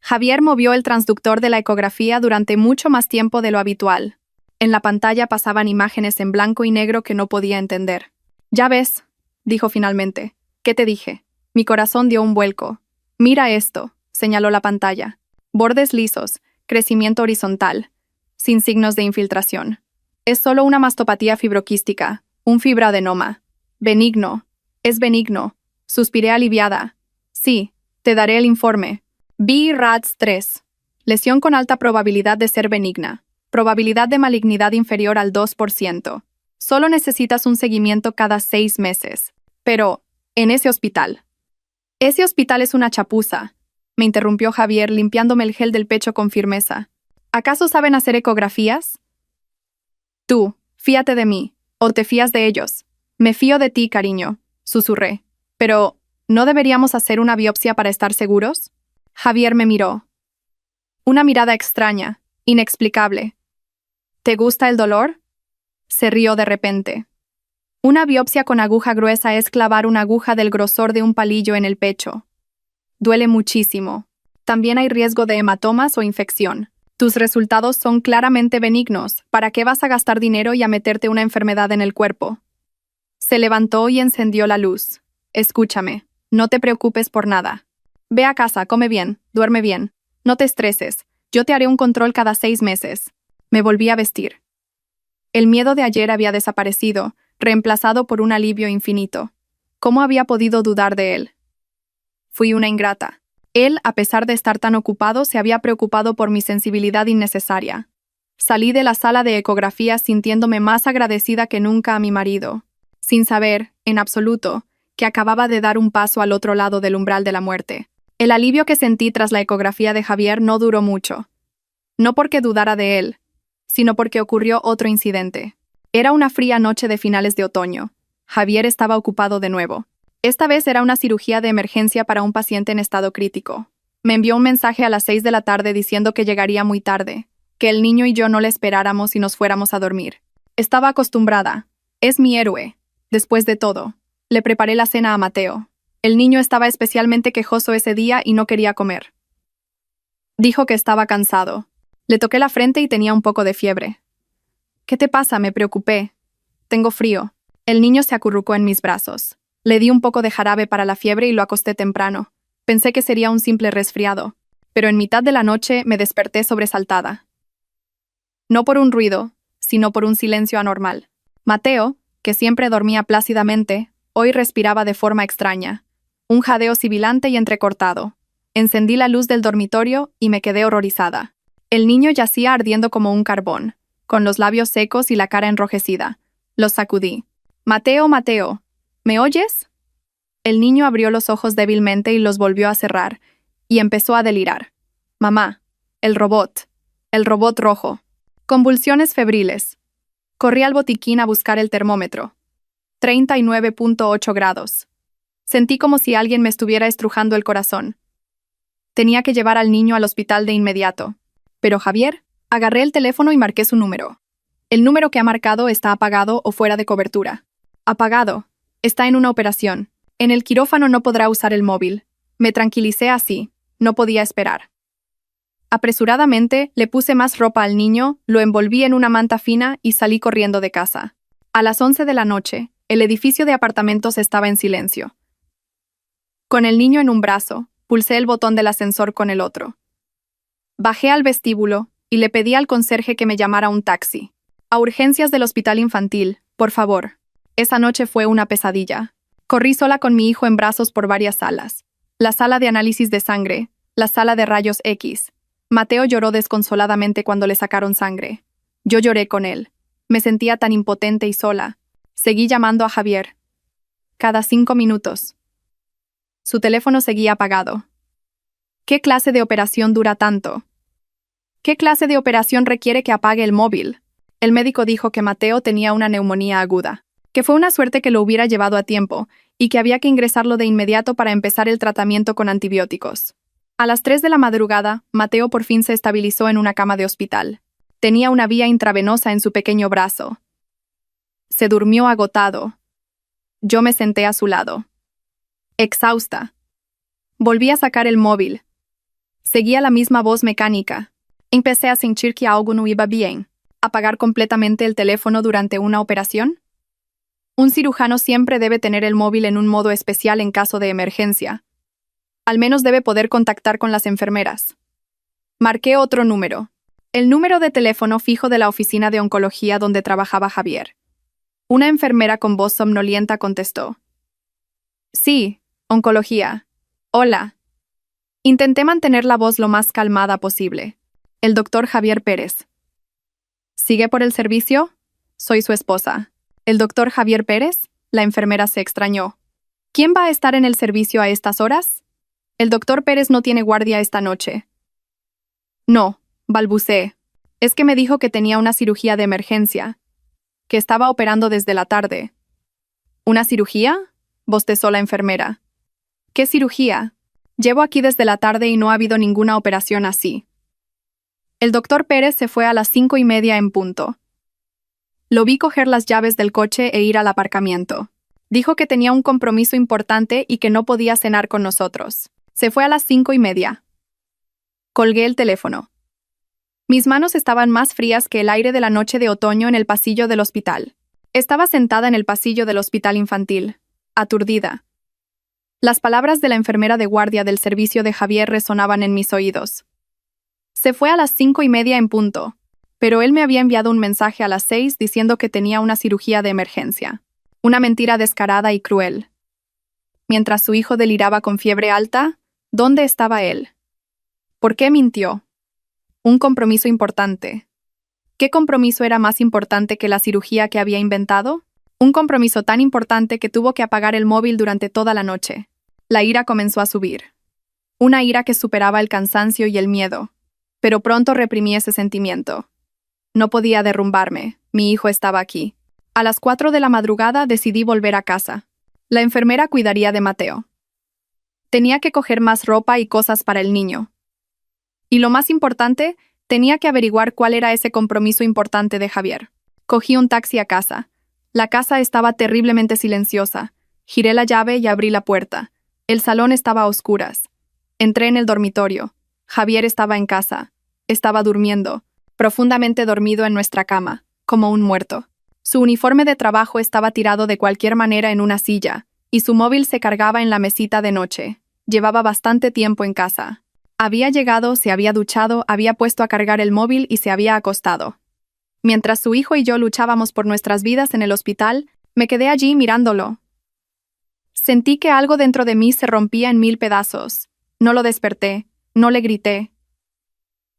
Javier movió el transductor de la ecografía durante mucho más tiempo de lo habitual. En la pantalla pasaban imágenes en blanco y negro que no podía entender. Ya ves, dijo finalmente. ¿Qué te dije? Mi corazón dio un vuelco. Mira esto, señaló la pantalla. Bordes lisos, crecimiento horizontal, sin signos de infiltración. Es solo una mastopatía fibroquística, un fibroadenoma. Benigno. Es benigno. Suspiré aliviada. Sí, te daré el informe. BRAD3. Lesión con alta probabilidad de ser benigna. Probabilidad de malignidad inferior al 2%. Solo necesitas un seguimiento cada 6 meses. Pero, en ese hospital. Ese hospital es una chapuza, me interrumpió Javier limpiándome el gel del pecho con firmeza. ¿Acaso saben hacer ecografías? Tú, fíate de mí, o te fías de ellos. Me fío de ti, cariño, susurré. Pero, ¿no deberíamos hacer una biopsia para estar seguros? Javier me miró. Una mirada extraña, inexplicable. ¿Te gusta el dolor? Se rió de repente. Una biopsia con aguja gruesa es clavar una aguja del grosor de un palillo en el pecho. Duele muchísimo. También hay riesgo de hematomas o infección. Tus resultados son claramente benignos. ¿Para qué vas a gastar dinero y a meterte una enfermedad en el cuerpo? Se levantó y encendió la luz. Escúchame, no te preocupes por nada. Ve a casa, come bien, duerme bien. No te estreses. Yo te haré un control cada 6 meses. Me volví a vestir. El miedo de ayer había desaparecido, reemplazado por un alivio infinito. ¿Cómo había podido dudar de él? Fui una ingrata. Él, a pesar de estar tan ocupado, se había preocupado por mi sensibilidad innecesaria. Salí de la sala de ecografía sintiéndome más agradecida que nunca a mi marido, sin saber, en absoluto, que acababa de dar un paso al otro lado del umbral de la muerte. El alivio que sentí tras la ecografía de Javier no duró mucho. No porque dudara de él, sino porque ocurrió otro incidente. Era una fría noche de finales de otoño. Javier estaba ocupado de nuevo. Esta vez era una cirugía de emergencia para un paciente en estado crítico. Me envió un mensaje a las 6 de la tarde diciendo que llegaría muy tarde, que el niño y yo no le esperáramos y nos fuéramos a dormir. Estaba acostumbrada. Es mi héroe. Después de todo, le preparé la cena a Mateo. El niño estaba especialmente quejoso ese día y no quería comer. Dijo que estaba cansado. Le toqué la frente y tenía un poco de fiebre. ¿Qué te pasa? Me preocupé. Tengo frío. El niño se acurrucó en mis brazos. Le di un poco de jarabe para la fiebre y lo acosté temprano. Pensé que sería un simple resfriado, pero en mitad de la noche me desperté sobresaltada. No por un ruido, sino por un silencio anormal. Mateo, que siempre dormía plácidamente, hoy respiraba de forma extraña. Un jadeo sibilante y entrecortado. Encendí la luz del dormitorio y me quedé horrorizada. El niño yacía ardiendo como un carbón, con los labios secos y la cara enrojecida. Los sacudí. Mateo, Mateo, ¿me oyes? El niño abrió los ojos débilmente y los volvió a cerrar, y empezó a delirar. Mamá, el robot rojo. Convulsiones febriles. Corrí al botiquín a buscar el termómetro. 39.8 grados. Sentí como si alguien me estuviera estrujando el corazón. Tenía que llevar al niño al hospital de inmediato. Pero Javier, agarré el teléfono y marqué su número. El número que ha marcado está apagado o fuera de cobertura. Apagado. Está en una operación. En el quirófano no podrá usar el móvil. Me tranquilicé así. No podía esperar. Apresuradamente, le puse más ropa al niño, lo envolví en una manta fina y salí corriendo de casa. A las 11 de la noche, el edificio de apartamentos estaba en silencio. Con el niño en un brazo, pulsé el botón del ascensor con el otro. Bajé al vestíbulo y le pedí al conserje que me llamara un taxi. A urgencias del hospital infantil, por favor. Esa noche fue una pesadilla. Corrí sola con mi hijo en brazos por varias salas. La sala de análisis de sangre, la sala de rayos X. Mateo lloró desconsoladamente cuando le sacaron sangre. Yo lloré con él. Me sentía tan impotente y sola. Seguí llamando a Javier. Cada 5 minutos. Su teléfono seguía apagado. ¿Qué clase de operación dura tanto? ¿Qué clase de operación requiere que apague el móvil? El médico dijo que Mateo tenía una neumonía aguda, que fue una suerte que lo hubiera llevado a tiempo y que había que ingresarlo de inmediato para empezar el tratamiento con antibióticos. A las 3 de la madrugada, Mateo por fin se estabilizó en una cama de hospital. Tenía una vía intravenosa en su pequeño brazo. Se durmió agotado. Yo me senté a su lado. Exhausta. Volví a sacar el móvil. Seguía la misma voz mecánica. Empecé a sentir que algo no iba bien. ¿Apagar completamente el teléfono durante una operación? Un cirujano siempre debe tener el móvil en un modo especial en caso de emergencia. Al menos debe poder contactar con las enfermeras. Marqué otro número. El número de teléfono fijo de la oficina de oncología donde trabajaba Javier. Una enfermera con voz somnolienta contestó. Sí, oncología. Hola. Intenté mantener la voz lo más calmada posible. El doctor Javier Pérez. ¿Sigue por el servicio? Soy su esposa. ¿El doctor Javier Pérez? La enfermera se extrañó. ¿Quién va a estar en el servicio a estas horas? El doctor Pérez no tiene guardia esta noche. No, balbuceé. Es que me dijo que tenía una cirugía de emergencia, que estaba operando desde la tarde. ¿Una cirugía? Bostezó la enfermera. ¿Qué cirugía? Llevo aquí desde la tarde y no ha habido ninguna operación así. El doctor Pérez se fue a las 5:30 en punto. Lo vi coger las llaves del coche e ir al aparcamiento. Dijo que tenía un compromiso importante y que no podía cenar con nosotros. Se fue a las 5:30. Colgué el teléfono. Mis manos estaban más frías que el aire de la noche de otoño en el pasillo del hospital. Estaba sentada en el pasillo del hospital infantil, aturdida. Las palabras de la enfermera de guardia del servicio de Javier resonaban en mis oídos. Se fue a las 5:30 en punto, pero él me había enviado un mensaje a las 6 diciendo que tenía una cirugía de emergencia. Una mentira descarada y cruel. Mientras su hijo deliraba con fiebre alta, ¿dónde estaba él? ¿Por qué mintió? Un compromiso importante. ¿Qué compromiso era más importante que la cirugía que había inventado? Un compromiso tan importante que tuvo que apagar el móvil durante toda la noche. La ira comenzó a subir. Una ira que superaba el cansancio y el miedo. Pero pronto reprimí ese sentimiento. No podía derrumbarme. Mi hijo estaba aquí. A las 4 de la madrugada decidí volver a casa. La enfermera cuidaría de Mateo. Tenía que coger más ropa y cosas para el niño. Y lo más importante, tenía que averiguar cuál era ese compromiso importante de Javier. Cogí un taxi a casa. La casa estaba terriblemente silenciosa. Giré la llave y abrí la puerta. El salón estaba a oscuras. Entré en el dormitorio. Javier estaba en casa. Estaba durmiendo, profundamente dormido en nuestra cama, como un muerto. Su uniforme de trabajo estaba tirado de cualquier manera en una silla, y su móvil se cargaba en la mesita de noche. Llevaba bastante tiempo en casa. Había llegado, se había duchado, había puesto a cargar el móvil y se había acostado. Mientras su hijo y yo luchábamos por nuestras vidas en el hospital, me quedé allí mirándolo. Sentí que algo dentro de mí se rompía en 1000 pedazos. No lo desperté, no le grité.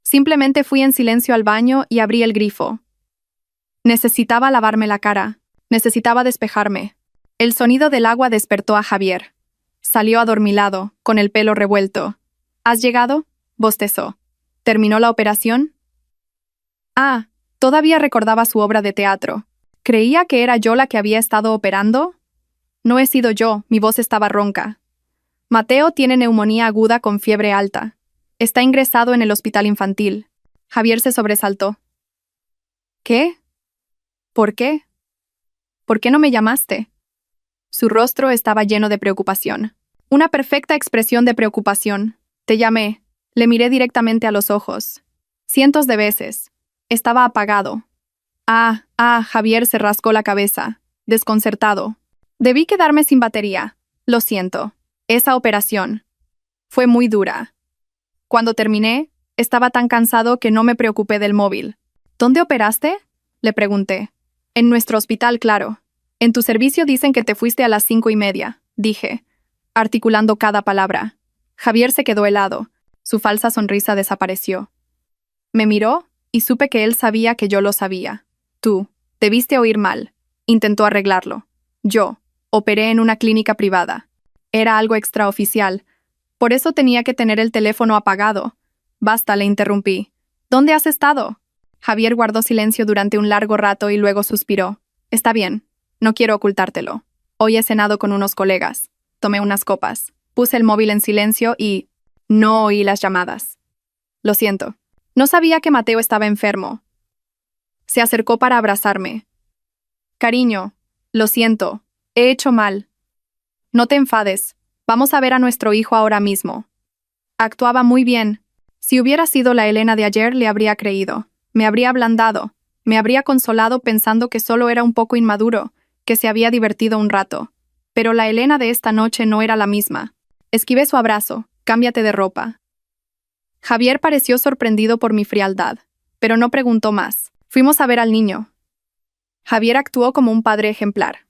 Simplemente fui en silencio al baño y abrí el grifo. Necesitaba lavarme la cara, necesitaba despejarme. El sonido del agua despertó a Javier. Salió adormilado, con el pelo revuelto. ¿Has llegado? Bostezó. ¿Terminó la operación? Ah, todavía recordaba su obra de teatro. ¿Creía que era yo la que había estado operando? No he sido yo, mi voz estaba ronca. Mateo tiene neumonía aguda con fiebre alta. Está ingresado en el hospital infantil. Javier se sobresaltó. ¿Qué? ¿Por qué? ¿Por qué no me llamaste? Su rostro estaba lleno de preocupación. Una perfecta expresión de preocupación. Te llamé. Le miré directamente a los ojos. Cientos de veces. Estaba apagado. Javier se rascó la cabeza, desconcertado. Debí quedarme sin batería. Lo siento. Esa operación fue muy dura. Cuando terminé, estaba tan cansado que no me preocupé del móvil. ¿Dónde operaste? Le pregunté. En nuestro hospital, claro. En tu servicio dicen que te fuiste a las 5:30, dije, articulando cada palabra. Javier se quedó helado. Su falsa sonrisa desapareció. Me miró y supe que él sabía que yo lo sabía. Tú, debiste oír mal. Intentó arreglarlo. Yo, operé en una clínica privada. Era algo extraoficial. Por eso tenía que tener el teléfono apagado. Basta, le interrumpí. ¿Dónde has estado? Javier guardó silencio durante un largo rato y luego suspiró. Está bien. No quiero ocultártelo. Hoy he cenado con unos colegas. Tomé unas copas. Puse el móvil en silencio y no oí las llamadas. Lo siento. No sabía que Mateo estaba enfermo. Se acercó para abrazarme. Cariño, lo siento. He hecho mal. No te enfades. Vamos a ver a nuestro hijo ahora mismo. Actuaba muy bien. Si hubiera sido la Elena de ayer, le habría creído. Me habría ablandado. Me habría consolado pensando que solo era un poco inmaduro, que se había divertido un rato. Pero la Elena de esta noche no era la misma. Esquivé su abrazo. Cámbiate de ropa. Javier pareció sorprendido por mi frialdad, pero no preguntó más. Fuimos a ver al niño. Javier actuó como un padre ejemplar.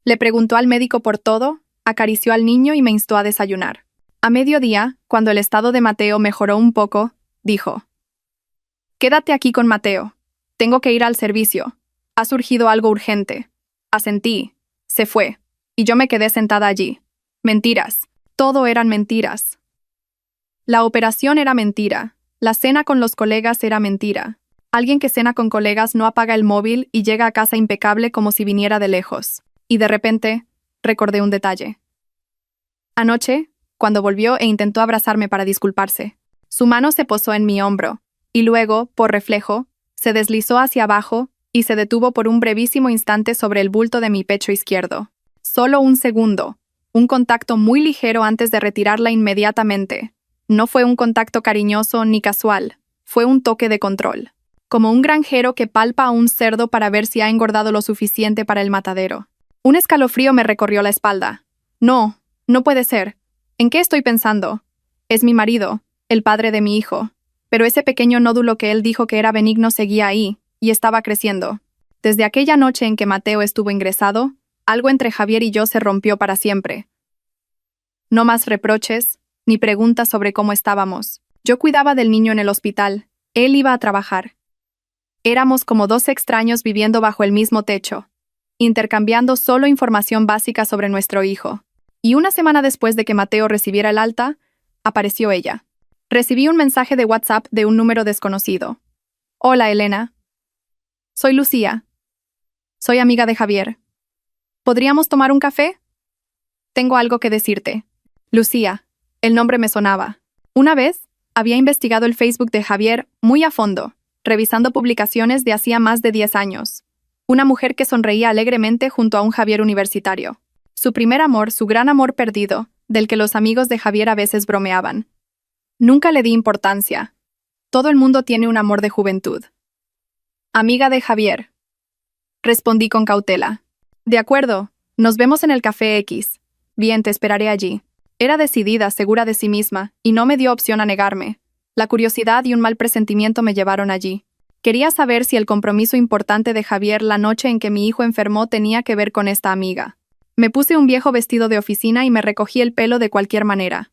Le preguntó al médico por todo, acarició al niño y me instó a desayunar. A mediodía, cuando el estado de Mateo mejoró un poco, dijo: Quédate aquí con Mateo. Tengo que ir al servicio. Ha surgido algo urgente. Asentí. Se fue. Y yo me quedé sentada allí. Mentiras. Todo eran mentiras. La operación era mentira. La cena con los colegas era mentira. Alguien que cena con colegas no apaga el móvil y llega a casa impecable como si viniera de lejos. Y de repente, recordé un detalle. Anoche, cuando volvió e intentó abrazarme para disculparse, su mano se posó en mi hombro, y luego, por reflejo, se deslizó hacia abajo y se detuvo por un brevísimo instante sobre el bulto de mi pecho izquierdo. Solo un segundo. Un contacto muy ligero antes de retirarla inmediatamente. No fue un contacto cariñoso ni casual. Fue un toque de control. Como un granjero que palpa a un cerdo para ver si ha engordado lo suficiente para el matadero. Un escalofrío me recorrió la espalda. No, no puede ser. ¿En qué estoy pensando? Es mi marido, el padre de mi hijo. Pero ese pequeño nódulo que él dijo que era benigno seguía ahí, y estaba creciendo. Desde aquella noche en que Mateo estuvo ingresado, algo entre Javier y yo se rompió para siempre. No más reproches, ni preguntas sobre cómo estábamos. Yo cuidaba del niño en el hospital. Él iba a trabajar. Éramos como dos extraños viviendo bajo el mismo techo, intercambiando solo información básica sobre nuestro hijo. Y una semana después de que Mateo recibiera el alta, apareció ella. Recibí un mensaje de WhatsApp de un número desconocido. Hola, Elena. Soy Lucía. Soy amiga de Javier. ¿Podríamos tomar un café? Tengo algo que decirte. Lucía. El nombre me sonaba. Una vez, había investigado el Facebook de Javier muy a fondo, revisando publicaciones de hacía más de 10 años. Una mujer que sonreía alegremente junto a un Javier universitario. Su primer amor, su gran amor perdido, del que los amigos de Javier a veces bromeaban. Nunca le di importancia. Todo el mundo tiene un amor de juventud. Amiga de Javier. Respondí con cautela. De acuerdo, nos vemos en el Café X. Bien, te esperaré allí. Era decidida, segura de sí misma, y no me dio opción a negarme. La curiosidad y un mal presentimiento me llevaron allí. Quería saber si el compromiso importante de Javier la noche en que mi hijo enfermó tenía que ver con esta amiga. Me puse un viejo vestido de oficina y me recogí el pelo de cualquier manera.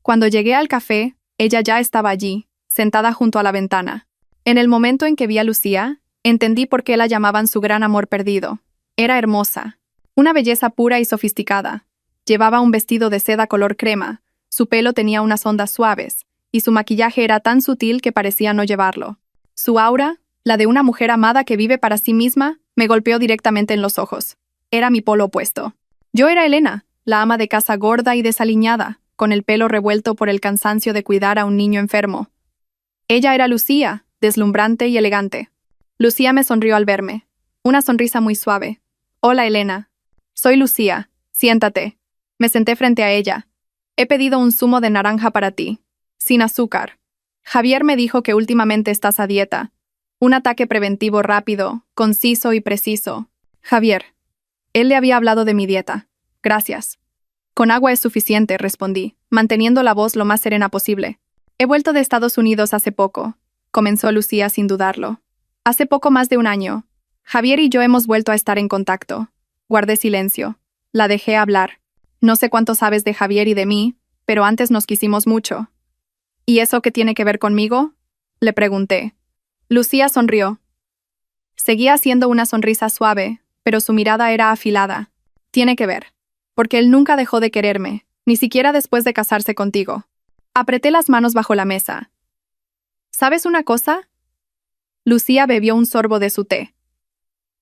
Cuando llegué al café, ella ya estaba allí, sentada junto a la ventana. En el momento en que vi a Lucía, entendí por qué la llamaban su gran amor perdido. Era hermosa. Una belleza pura y sofisticada. Llevaba un vestido de seda color crema, su pelo tenía unas ondas suaves, y su maquillaje era tan sutil que parecía no llevarlo. Su aura, la de una mujer amada que vive para sí misma, me golpeó directamente en los ojos. Era mi polo opuesto. Yo era Elena, la ama de casa gorda y desaliñada, con el pelo revuelto por el cansancio de cuidar a un niño enfermo. Ella era Lucía, deslumbrante y elegante. Lucía me sonrió al verme. Una sonrisa muy suave. Hola, Elena. Soy Lucía. Siéntate. Me senté frente a ella. He pedido un zumo de naranja para ti. Sin azúcar. Javier me dijo que últimamente estás a dieta. Un ataque preventivo rápido, conciso y preciso. Javier. Él le había hablado de mi dieta. Gracias. Con agua es suficiente, respondí, manteniendo la voz lo más serena posible. He vuelto de Estados Unidos hace poco, comenzó Lucía sin dudarlo. Hace poco más de un año. Javier y yo hemos vuelto a estar en contacto. Guardé silencio. La dejé hablar. No sé cuánto sabes de Javier y de mí, pero antes nos quisimos mucho. ¿Y eso qué tiene que ver conmigo? Le pregunté. Lucía sonrió. Seguía haciendo una sonrisa suave, pero su mirada era afilada. Tiene que ver. Porque él nunca dejó de quererme, ni siquiera después de casarse contigo. Apreté las manos bajo la mesa. ¿Sabes una cosa? Lucía bebió un sorbo de su té.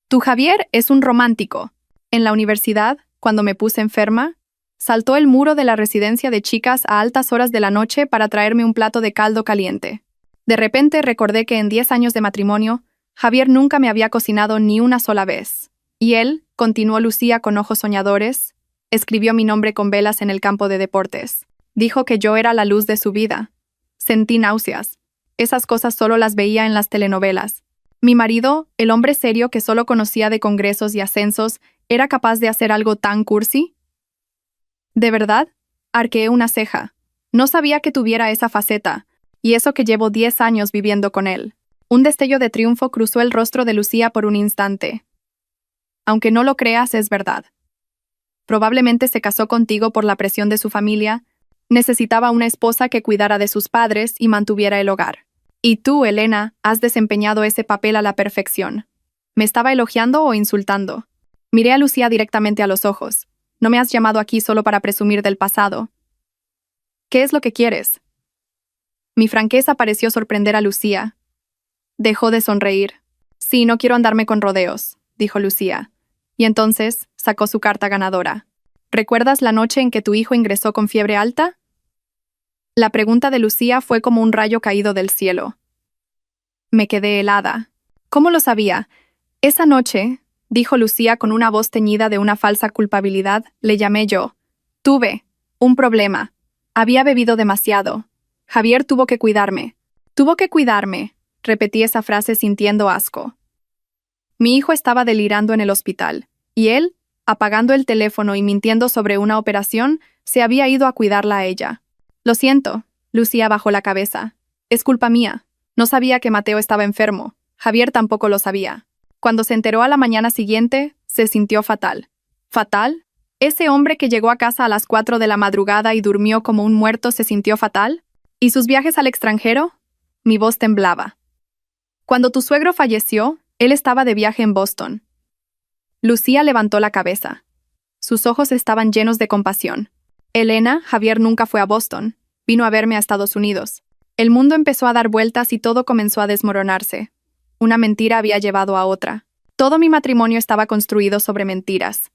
Tu Javier es un romántico. En la universidad, cuando me puse enferma, saltó el muro de la residencia de chicas a altas horas de la noche para traerme un plato de caldo caliente. De repente recordé que en 10 años de matrimonio, Javier nunca me había cocinado ni una sola vez. Y él, continuó Lucía con ojos soñadores, escribió mi nombre con velas en el campo de deportes. Dijo que yo era la luz de su vida. Sentí náuseas. Esas cosas solo las veía en las telenovelas. Mi marido, el hombre serio que solo conocía de congresos y ascensos, ¿era capaz de hacer algo tan cursi? ¿De verdad? Arqueé una ceja. No sabía que tuviera esa faceta, y eso que llevo 10 años viviendo con él. Un destello de triunfo cruzó el rostro de Lucía por un instante. Aunque no lo creas, es verdad. Probablemente se casó contigo por la presión de su familia. Necesitaba una esposa que cuidara de sus padres y mantuviera el hogar. Y tú, Elena, has desempeñado ese papel a la perfección. ¿Me estaba elogiando o insultando? Miré a Lucía directamente a los ojos. No me has llamado aquí solo para presumir del pasado. ¿Qué es lo que quieres? Mi franqueza pareció sorprender a Lucía. Dejó de sonreír. Sí, no quiero andarme con rodeos, dijo Lucía. Y entonces sacó su carta ganadora. ¿Recuerdas la noche en que tu hijo ingresó con fiebre alta? La pregunta de Lucía fue como un rayo caído del cielo. Me quedé helada. ¿Cómo lo sabía? Esa noche, dijo Lucía con una voz teñida de una falsa culpabilidad, le llamé yo. Tuve un problema. Había bebido demasiado. Javier tuvo que cuidarme. Tuvo que cuidarme. Repetí esa frase sintiendo asco. Mi hijo estaba delirando en el hospital, y él, apagando el teléfono y mintiendo sobre una operación, se había ido a cuidarla a ella. Lo siento, Lucía bajó la cabeza. Es culpa mía. No sabía que Mateo estaba enfermo. Javier tampoco lo sabía. Cuando se enteró a la mañana siguiente, se sintió fatal. ¿Fatal? ¿Ese hombre que llegó a casa a las 4 de la madrugada y durmió como un muerto se sintió fatal? ¿Y sus viajes al extranjero? Mi voz temblaba. Cuando tu suegro falleció, él estaba de viaje en Boston. Lucía levantó la cabeza. Sus ojos estaban llenos de compasión. Elena, Javier nunca fue a Boston. Vino a verme a Estados Unidos. El mundo empezó a dar vueltas y todo comenzó a desmoronarse. Una mentira había llevado a otra. Todo mi matrimonio estaba construido sobre mentiras.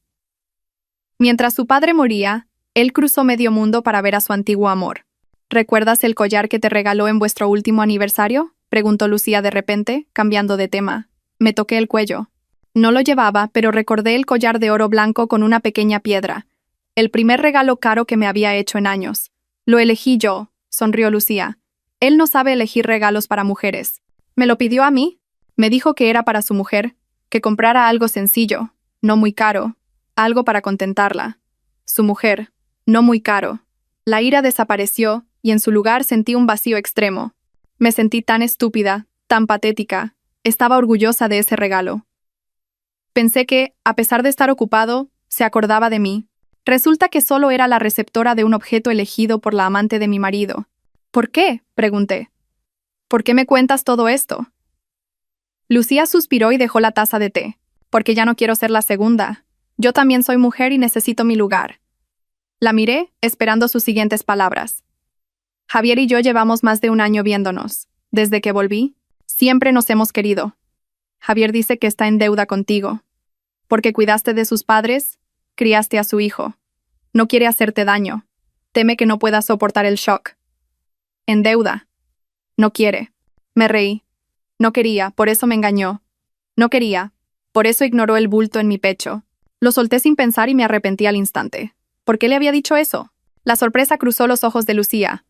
Mientras su padre moría, él cruzó medio mundo para ver a su antiguo amor. ¿Recuerdas el collar que te regaló en vuestro último aniversario? Preguntó Lucía de repente, cambiando de tema. Me toqué el cuello. No lo llevaba, pero recordé el collar de oro blanco con una pequeña piedra. El primer regalo caro que me había hecho en años. Lo elegí yo, sonrió Lucía. Él no sabe elegir regalos para mujeres. ¿Me lo pidió a mí? Me dijo que era para su mujer, que comprara algo sencillo, no muy caro, algo para contentarla. Su mujer, no muy caro. La ira desapareció y en su lugar sentí un vacío extremo. Me sentí tan estúpida, tan patética. Estaba orgullosa de ese regalo. Pensé que, a pesar de estar ocupado, se acordaba de mí. Resulta que solo era la receptora de un objeto elegido por la amante de mi marido. ¿Por qué?, pregunté. ¿Por qué me cuentas todo esto? Lucía suspiró y dejó la taza de té. Porque ya no quiero ser la segunda. Yo también soy mujer y necesito mi lugar. La miré, esperando sus siguientes palabras. Javier y yo llevamos más de un año viéndonos. Desde que volví, siempre nos hemos querido. Javier dice que está en deuda contigo. Porque cuidaste de sus padres, criaste a su hijo. No quiere hacerte daño. Teme que no puedas soportar el shock. En deuda. No quiere. Me reí. No quería, por eso me engañó. No quería. Por eso ignoró el bulto en mi pecho. Lo solté sin pensar y me arrepentí al instante. ¿Por qué le había dicho eso? La sorpresa cruzó los ojos de Lucía.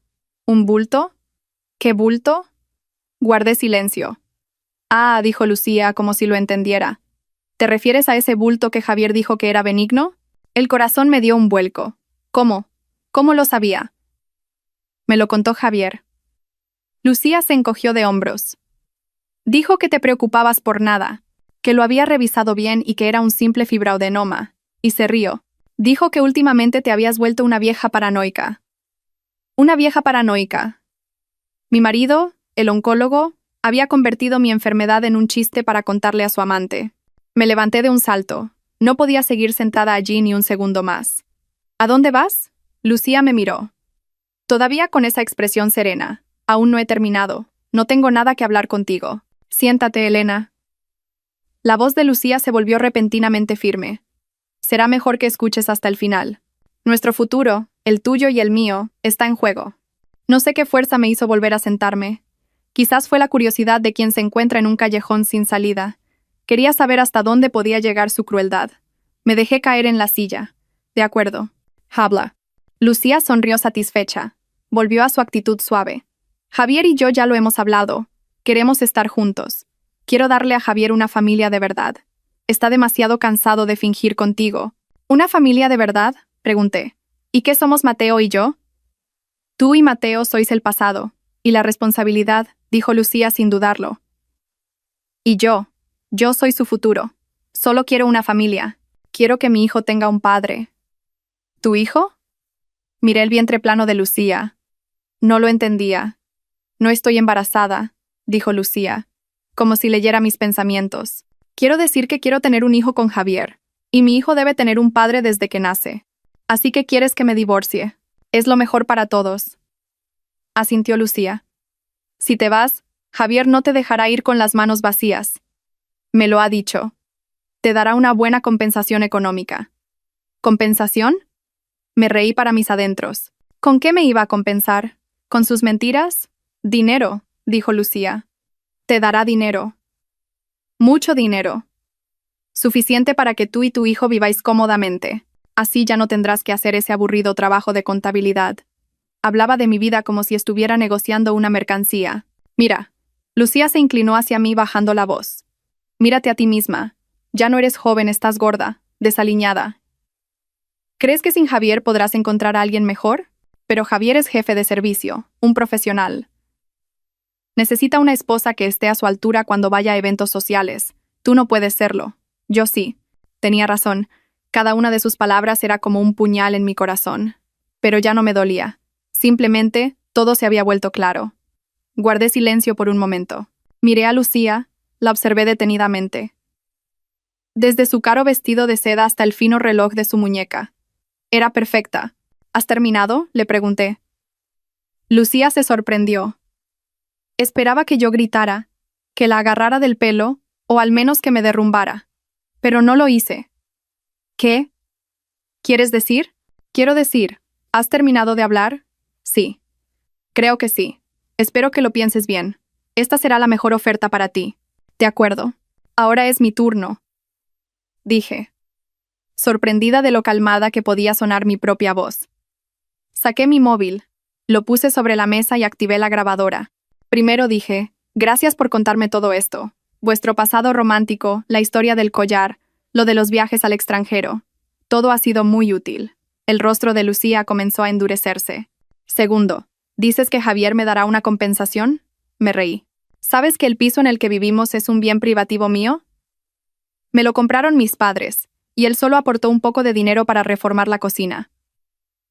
¿Un bulto? ¿Qué bulto? Guardé silencio. Ah, dijo Lucía como si lo entendiera. ¿Te refieres a ese bulto que Javier dijo que era benigno? El corazón me dio un vuelco. ¿Cómo? ¿Cómo lo sabía? Me lo contó Javier. Lucía se encogió de hombros. Dijo que te preocupabas por nada, que lo había revisado bien y que era un simple fibroadenoma, y se rió. Dijo que últimamente te habías vuelto una vieja paranoica. Una vieja paranoica. Mi marido, el oncólogo, había convertido mi enfermedad en un chiste para contarle a su amante. Me levanté de un salto. No podía seguir sentada allí ni un segundo más. ¿A dónde vas? Lucía me miró. Todavía con esa expresión serena. Aún no he terminado. No tengo nada que hablar contigo. Siéntate, Elena. La voz de Lucía se volvió repentinamente firme. Será mejor que escuches hasta el final. Nuestro futuro, el tuyo y el mío, está en juego. No sé qué fuerza me hizo volver a sentarme. Quizás fue la curiosidad de quien se encuentra en un callejón sin salida. Quería saber hasta dónde podía llegar su crueldad. Me dejé caer en la silla. De acuerdo. Habla. Lucía sonrió satisfecha. Volvió a su actitud suave. Javier y yo ya lo hemos hablado. Queremos estar juntos. Quiero darle a Javier una familia de verdad. Está demasiado cansado de fingir contigo. ¿Una familia de verdad? Pregunté. ¿Y qué somos Mateo y yo? Tú y Mateo sois el pasado. Y la responsabilidad, dijo Lucía sin dudarlo. Y yo soy su futuro. Solo quiero una familia. Quiero que mi hijo tenga un padre. ¿Tu hijo? Miré el vientre plano de Lucía. No lo entendía. No estoy embarazada, dijo Lucía, como si leyera mis pensamientos. Quiero decir que quiero tener un hijo con Javier, y mi hijo debe tener un padre desde que nace. Así que quieres que me divorcie. Es lo mejor para todos. Asintió Lucía. Si te vas, Javier no te dejará ir con las manos vacías. Me lo ha dicho. Te dará una buena compensación económica. ¿Compensación? Me reí para mis adentros. ¿Con qué me iba a compensar? ¿Con sus mentiras? Dinero, dijo Lucía. Te dará dinero. Mucho dinero. Suficiente para que tú y tu hijo viváis cómodamente. Así ya no tendrás que hacer ese aburrido trabajo de contabilidad. Hablaba de mi vida como si estuviera negociando una mercancía. Mira. Lucía se inclinó hacia mí bajando la voz. Mírate a ti misma. Ya no eres joven, estás gorda, desaliñada. ¿Crees que sin Javier podrás encontrar a alguien mejor? Pero Javier es jefe de servicio, un profesional. Necesita una esposa que esté a su altura cuando vaya a eventos sociales. Tú no puedes serlo. Yo sí. Tenía razón. Cada una de sus palabras era como un puñal en mi corazón. Pero ya no me dolía. Simplemente, todo se había vuelto claro. Guardé silencio por un momento. Miré a Lucía, la observé detenidamente. Desde su caro vestido de seda hasta el fino reloj de su muñeca. Era perfecta. ¿Has terminado?, le pregunté. Lucía se sorprendió. Esperaba que yo gritara, que la agarrara del pelo, o al menos que me derrumbara. Pero no lo hice. ¿Qué? ¿Quieres decir? Quiero decir, ¿has terminado de hablar? Sí. Creo que sí. Espero que lo pienses bien. Esta será la mejor oferta para ti. De acuerdo. Ahora es mi turno. Dije, sorprendida de lo calmada que podía sonar mi propia voz. Saqué mi móvil, lo puse sobre la mesa y activé la grabadora. Primero dije, gracias por contarme todo esto. Vuestro pasado romántico, la historia del collar, lo de los viajes al extranjero. Todo ha sido muy útil. El rostro de Lucía comenzó a endurecerse. Segundo, ¿dices que Javier me dará una compensación? Me reí. ¿Sabes que el piso en el que vivimos es un bien privativo mío? Me lo compraron mis padres, y él solo aportó un poco de dinero para reformar la cocina.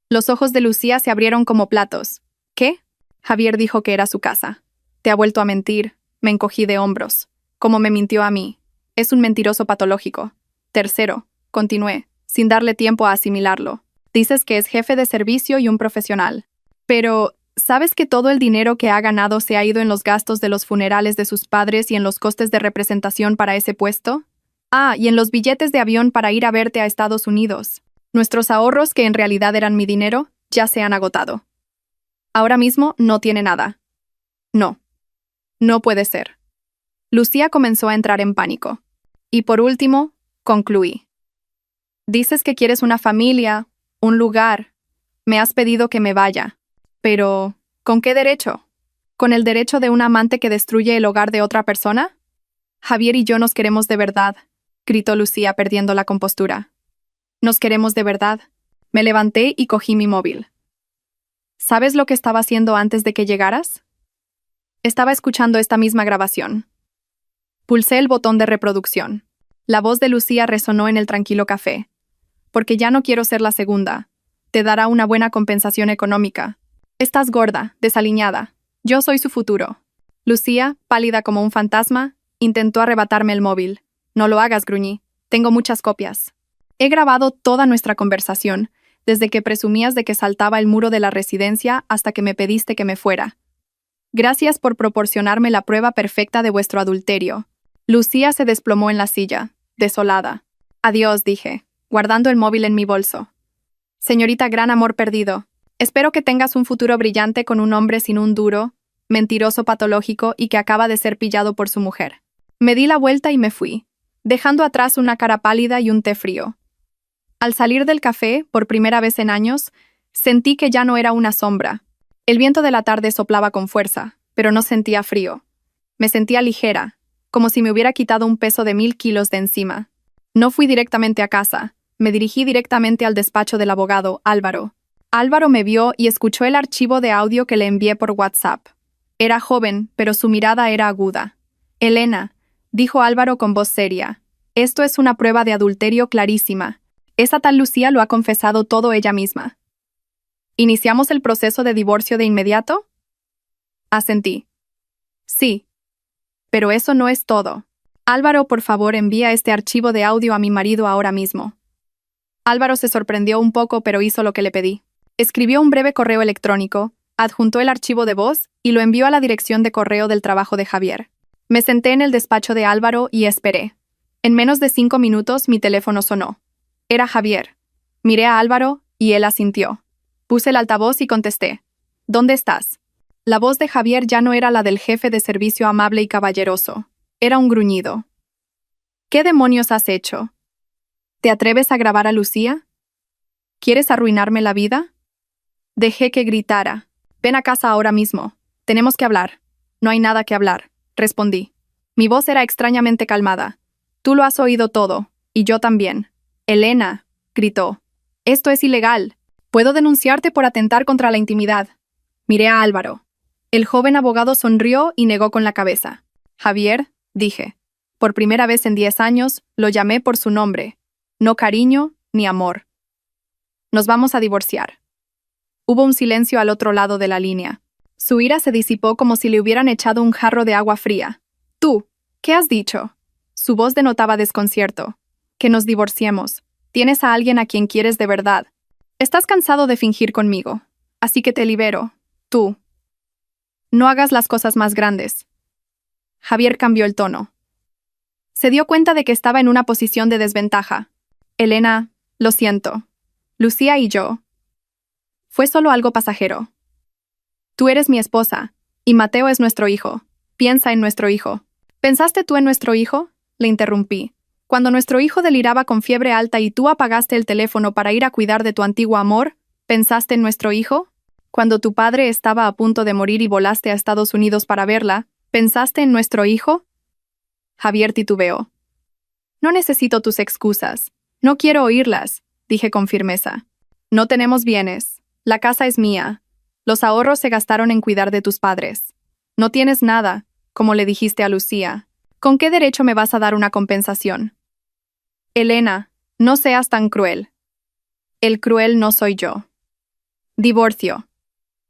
Los ojos de Lucía se abrieron como platos. ¿Qué? Javier dijo que era su casa. Te ha vuelto a mentir. Me encogí de hombros. Como me mintió a mí. Es un mentiroso patológico. Tercero, continué, sin darle tiempo a asimilarlo. Dices que es jefe de servicio y un profesional. Pero, ¿sabes que todo el dinero que ha ganado se ha ido en los gastos de los funerales de sus padres y en los costes de representación para ese puesto? Ah, y en los billetes de avión para ir a verte a Estados Unidos. Nuestros ahorros, que en realidad eran mi dinero, ya se han agotado. Ahora mismo no tiene nada. No. No puede ser. Lucía comenzó a entrar en pánico. Y por último, concluí. Dices que quieres una familia, un lugar. Me has pedido que me vaya. Pero, ¿con qué derecho? ¿Con el derecho de un amante que destruye el hogar de otra persona? Javier y yo nos queremos de verdad, gritó Lucía perdiendo la compostura. Nos queremos de verdad. Me levanté y cogí mi móvil. ¿Sabes lo que estaba haciendo antes de que llegaras? Estaba escuchando esta misma grabación. Pulsé el botón de reproducción. La voz de Lucía resonó en el tranquilo café. Porque ya no quiero ser la segunda. Te dará una buena compensación económica. Estás gorda, desaliñada. Yo soy su futuro. Lucía, pálida como un fantasma, intentó arrebatarme el móvil. No lo hagas, gruñí. Tengo muchas copias. He grabado toda nuestra conversación, desde que presumías de que saltaba el muro de la residencia hasta que me pediste que me fuera. Gracias por proporcionarme la prueba perfecta de vuestro adulterio. Lucía se desplomó en la silla, desolada. Adiós, dije, guardando el móvil en mi bolso. Señorita gran amor perdido, espero que tengas un futuro brillante con un hombre sin un duro, mentiroso patológico y que acaba de ser pillado por su mujer. Me di la vuelta y me fui, dejando atrás una cara pálida y un té frío. Al salir del café, por primera vez en años, sentí que ya no era una sombra. El viento de la tarde soplaba con fuerza, pero no sentía frío. Me sentía ligera, como si me hubiera quitado un peso de 1000 kilos de encima. No fui directamente a casa, me dirigí directamente al despacho del abogado, Álvaro. Álvaro me vio y escuchó el archivo de audio que le envié por WhatsApp. Era joven, pero su mirada era aguda. Elena, dijo Álvaro con voz seria, esto es una prueba de adulterio clarísima. Esa tal Lucía lo ha confesado todo ella misma. ¿Iniciamos el proceso de divorcio de inmediato? Asentí. Sí. Pero eso no es todo. Álvaro, por favor, envía este archivo de audio a mi marido ahora mismo. Álvaro se sorprendió un poco, pero hizo lo que le pedí. Escribió un breve correo electrónico, adjuntó el archivo de voz y lo envió a la dirección de correo del trabajo de Javier. Me senté en el despacho de Álvaro y esperé. En menos de 5 minutos mi teléfono sonó. Era Javier. Miré a Álvaro y él asintió. Puse el altavoz y contesté. ¿Dónde estás? La voz de Javier ya no era la del jefe de servicio amable y caballeroso. Era un gruñido. ¿Qué demonios has hecho? ¿Te atreves a grabar a Lucía? ¿Quieres arruinarme la vida? Dejé que gritara. Ven a casa ahora mismo. Tenemos que hablar. No hay nada que hablar, respondí. Mi voz era extrañamente calmada. Tú lo has oído todo, y yo también. Elena, gritó. Esto es ilegal. Puedo denunciarte por atentar contra la intimidad. Miré a Álvaro. El joven abogado sonrió y negó con la cabeza. Javier, dije. Por primera vez en 10 años, lo llamé por su nombre. No cariño ni amor. Nos vamos a divorciar. Hubo un silencio al otro lado de la línea. Su ira se disipó como si le hubieran echado un jarro de agua fría. Tú, ¿qué has dicho? Su voz denotaba desconcierto. Que nos divorciemos. Tienes a alguien a quien quieres de verdad. Estás cansado de fingir conmigo. Así que te libero. Tú. No hagas las cosas más grandes. Javier cambió el tono. Se dio cuenta de que estaba en una posición de desventaja. Elena, lo siento. Lucía y yo. Fue solo algo pasajero. Tú eres mi esposa, y Mateo es nuestro hijo. Piensa en nuestro hijo. ¿Pensaste tú en nuestro hijo? Le interrumpí. Cuando nuestro hijo deliraba con fiebre alta y tú apagaste el teléfono para ir a cuidar de tu antiguo amor, ¿pensaste en nuestro hijo? Cuando tu padre estaba a punto de morir y volaste a Estados Unidos para verla, ¿pensaste en nuestro hijo? Javier titubeó. No necesito tus excusas. No quiero oírlas, dije con firmeza. No tenemos bienes. La casa es mía. Los ahorros se gastaron en cuidar de tus padres. No tienes nada, como le dijiste a Lucía. ¿Con qué derecho me vas a dar una compensación? Elena, no seas tan cruel. El cruel no soy yo. Divorcio.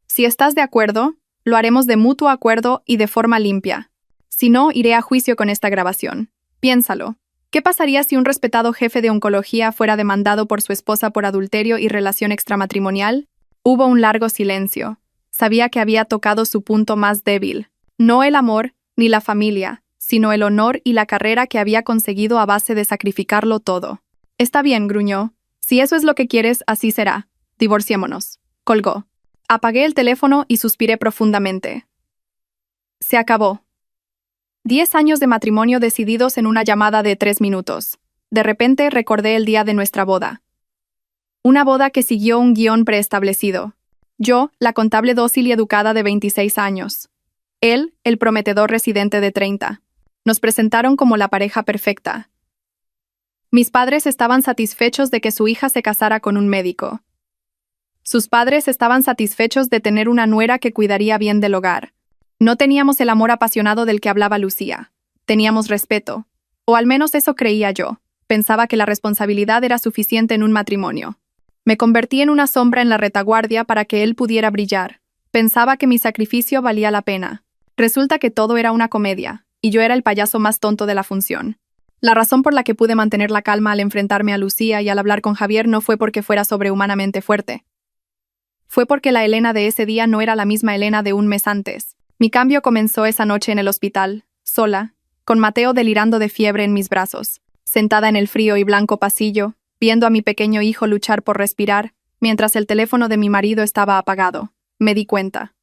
Si estás de acuerdo, lo haremos de mutuo acuerdo y de forma limpia. Si no, iré a juicio con esta grabación. Piénsalo. ¿Qué pasaría si un respetado jefe de oncología fuera demandado por su esposa por adulterio y relación extramatrimonial? Hubo un largo silencio. Sabía que había tocado su punto más débil. No el amor, ni la familia, sino el honor y la carrera que había conseguido a base de sacrificarlo todo. Está bien, gruñó. Si eso es lo que quieres, así será. Divorciémonos. Colgó. Apagué el teléfono y suspiré profundamente. Se acabó. 10 años de matrimonio decididos en una llamada de 3 minutos. De repente recordé el día de nuestra boda. Una boda que siguió un guión preestablecido. Yo, la contable dócil y educada de 26 años. Él, el prometedor residente de 30. Nos presentaron como la pareja perfecta. Mis padres estaban satisfechos de que su hija se casara con un médico. Sus padres estaban satisfechos de tener una nuera que cuidaría bien del hogar. No teníamos el amor apasionado del que hablaba Lucía. Teníamos respeto. O al menos eso creía yo. Pensaba que la responsabilidad era suficiente en un matrimonio. Me convertí en una sombra en la retaguardia para que él pudiera brillar. Pensaba que mi sacrificio valía la pena. Resulta que todo era una comedia, y yo era el payaso más tonto de la función. La razón por la que pude mantener la calma al enfrentarme a Lucía y al hablar con Javier no fue porque fuera sobrehumanamente fuerte. Fue porque la Elena de ese día no era la misma Elena de un mes antes. Mi cambio comenzó esa noche en el hospital, sola, con Mateo delirando de fiebre en mis brazos, sentada en el frío y blanco pasillo, viendo a mi pequeño hijo luchar por respirar, mientras el teléfono de mi marido estaba apagado. Me di cuenta.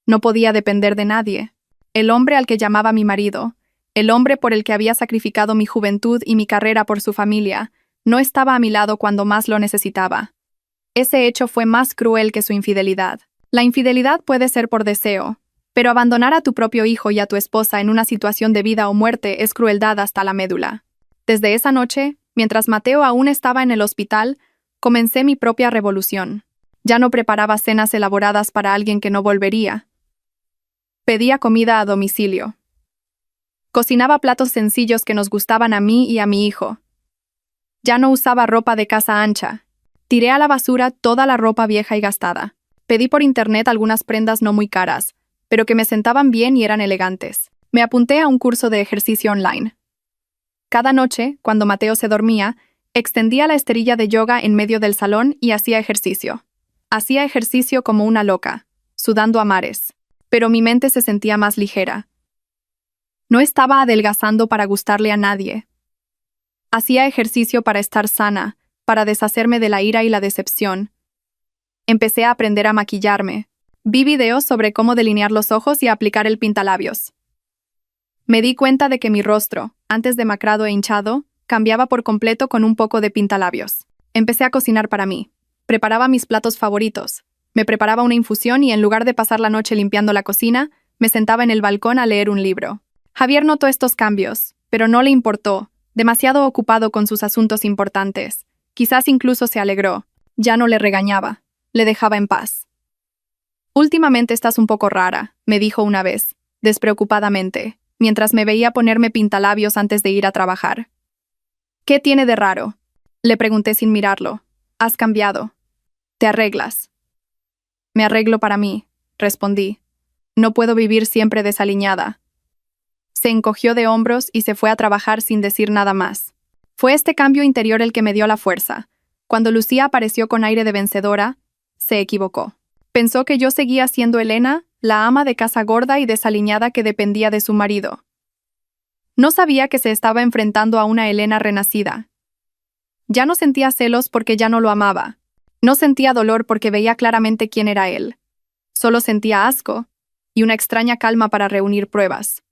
No podía depender de nadie. El hombre al que llamaba mi marido, el hombre por el que había sacrificado mi juventud y mi carrera por su familia, no estaba a mi lado cuando más lo necesitaba. Ese hecho fue más cruel que su infidelidad. La infidelidad puede ser por deseo, pero abandonar a tu propio hijo y a tu esposa en una situación de vida o muerte es crueldad hasta la médula. Desde esa noche, mientras Mateo aún estaba en el hospital, comencé mi propia revolución. Ya no preparaba cenas elaboradas para alguien que no volvería. Pedía comida a domicilio. Cocinaba platos sencillos que nos gustaban a mí y a mi hijo. Ya no usaba ropa de casa ancha. Tiré a la basura toda la ropa vieja y gastada. Pedí por internet algunas prendas no muy caras, pero que me sentaban bien y eran elegantes. Me apunté a un curso de ejercicio online. Cada noche, cuando Mateo se dormía, extendía la esterilla de yoga en medio del salón y hacía ejercicio. Hacía ejercicio como una loca, sudando a mares, pero mi mente se sentía más ligera. No estaba adelgazando para gustarle a nadie. Hacía ejercicio para estar sana, para deshacerme de la ira y la decepción. Empecé a aprender a maquillarme. Vi videos sobre cómo delinear los ojos y aplicar el pintalabios. Me di cuenta de que mi rostro, antes demacrado e hinchado, cambiaba por completo con un poco de pintalabios. Empecé a cocinar para mí. Preparaba mis platos favoritos. Me preparaba una infusión y en lugar de pasar la noche limpiando la cocina, me sentaba en el balcón a leer un libro. Javier notó estos cambios, pero no le importó, demasiado ocupado con sus asuntos importantes. Quizás incluso se alegró. Ya no le regañaba. Le dejaba en paz. «Últimamente estás un poco rara», me dijo una vez, despreocupadamente, mientras me veía ponerme pintalabios antes de ir a trabajar. «¿Qué tiene de raro?», le pregunté sin mirarlo. «Has cambiado. Te arreglas». «Me arreglo para mí», respondí. «No puedo vivir siempre desaliñada». Se encogió de hombros y se fue a trabajar sin decir nada más. Fue este cambio interior el que me dio la fuerza. Cuando Lucía apareció con aire de vencedora, se equivocó. Pensó que yo seguía siendo Elena, la ama de casa gorda y desaliñada que dependía de su marido. No sabía que se estaba enfrentando a una Elena renacida. Ya no sentía celos porque ya no lo amaba. No sentía dolor porque veía claramente quién era él. Solo sentía asco y una extraña calma para reunir pruebas.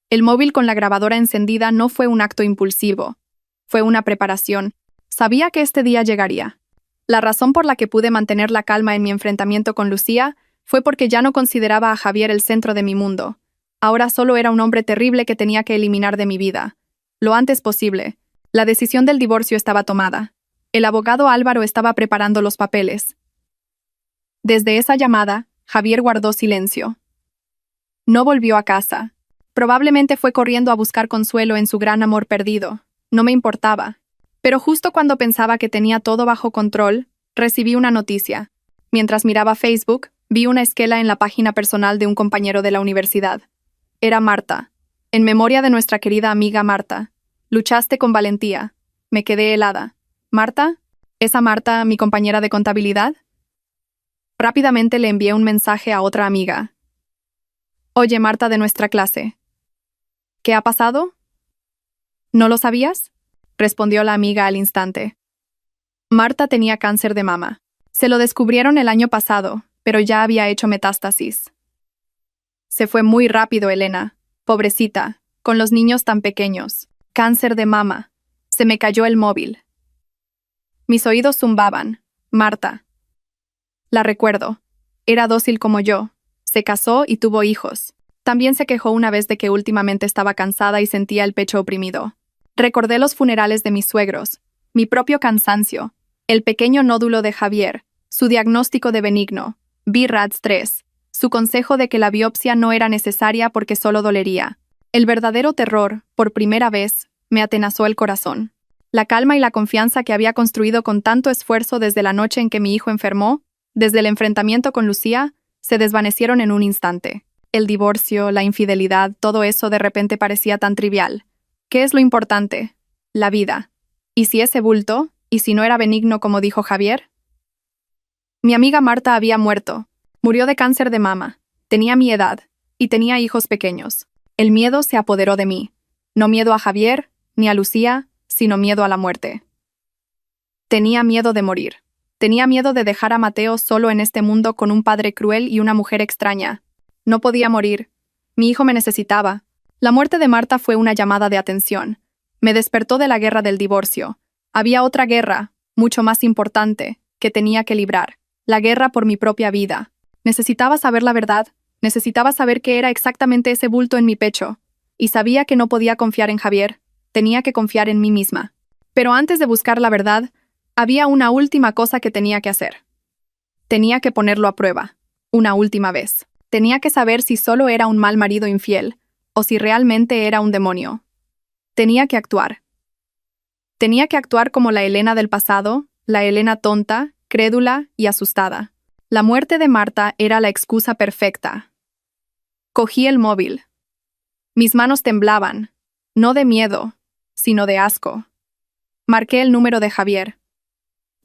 El móvil con la grabadora encendida no fue un acto impulsivo. Fue una preparación. Sabía que este día llegaría. La razón por la que pude mantener la calma en mi enfrentamiento con Lucía fue porque ya no consideraba a Javier el centro de mi mundo. Ahora solo era un hombre terrible que tenía que eliminar de mi vida. Lo antes posible. La decisión del divorcio estaba tomada. El abogado Álvaro estaba preparando los papeles. Desde esa llamada, Javier guardó silencio. No volvió a casa. Probablemente fue corriendo a buscar consuelo en su gran amor perdido. No me importaba. Pero justo cuando pensaba que tenía todo bajo control, recibí una noticia. Mientras miraba Facebook, vi una esquela en la página personal de un compañero de la universidad. Era Marta. En memoria de nuestra querida amiga Marta. Luchaste con valentía. Me quedé helada. ¿Marta? ¿Esa Marta, mi compañera de contabilidad? Rápidamente le envié un mensaje a otra amiga. Oye, Marta de nuestra clase. ¿Qué ha pasado? ¿No lo sabías?, respondió la amiga al instante. Marta tenía cáncer de mama. Se lo descubrieron el año pasado, pero ya había hecho metástasis. Se fue muy rápido, Elena. Pobrecita, con los niños tan pequeños. Cáncer de mama. Se me cayó el móvil. Mis oídos zumbaban. Marta. La recuerdo. Era dócil como yo. Se casó y tuvo hijos. También se quejó una vez de que últimamente estaba cansada y sentía el pecho oprimido. Recordé los funerales de mis suegros, mi propio cansancio, el pequeño nódulo de Javier, su diagnóstico de benigno, BRAF 3, su consejo de que la biopsia no era necesaria porque solo dolería. El verdadero terror, por primera vez, me atenazó el corazón. La calma y la confianza que había construido con tanto esfuerzo desde la noche en que mi hijo enfermó, desde el enfrentamiento con Lucía, se desvanecieron en un instante. El divorcio, la infidelidad, todo eso de repente parecía tan trivial. ¿Qué es lo importante? La vida. ¿Y si ese bulto? ¿Y si no era benigno como dijo Javier? Mi amiga Marta había muerto. Murió de cáncer de mama. Tenía mi edad. Y tenía hijos pequeños. El miedo se apoderó de mí. No miedo a Javier, ni a Lucía, sino miedo a la muerte. Tenía miedo de morir. Tenía miedo de dejar a Mateo solo en este mundo con un padre cruel y una mujer extraña. No podía morir. Mi hijo me necesitaba. La muerte de Marta fue una llamada de atención. Me despertó de la guerra del divorcio. Había otra guerra, mucho más importante, que tenía que librar. La guerra por mi propia vida. Necesitaba saber la verdad. Necesitaba saber qué era exactamente ese bulto en mi pecho. Y sabía que no podía confiar en Javier. Tenía que confiar en mí misma. Pero antes de buscar la verdad, había una última cosa que tenía que hacer. Tenía que ponerlo a prueba. Una última vez. Tenía que saber si solo era un mal marido infiel, o si realmente era un demonio. Tenía que actuar. Tenía que actuar como la Elena del pasado, la Elena tonta, crédula y asustada. La muerte de Marta era la excusa perfecta. Cogí el móvil. Mis manos temblaban, no de miedo, sino de asco. Marqué el número de Javier.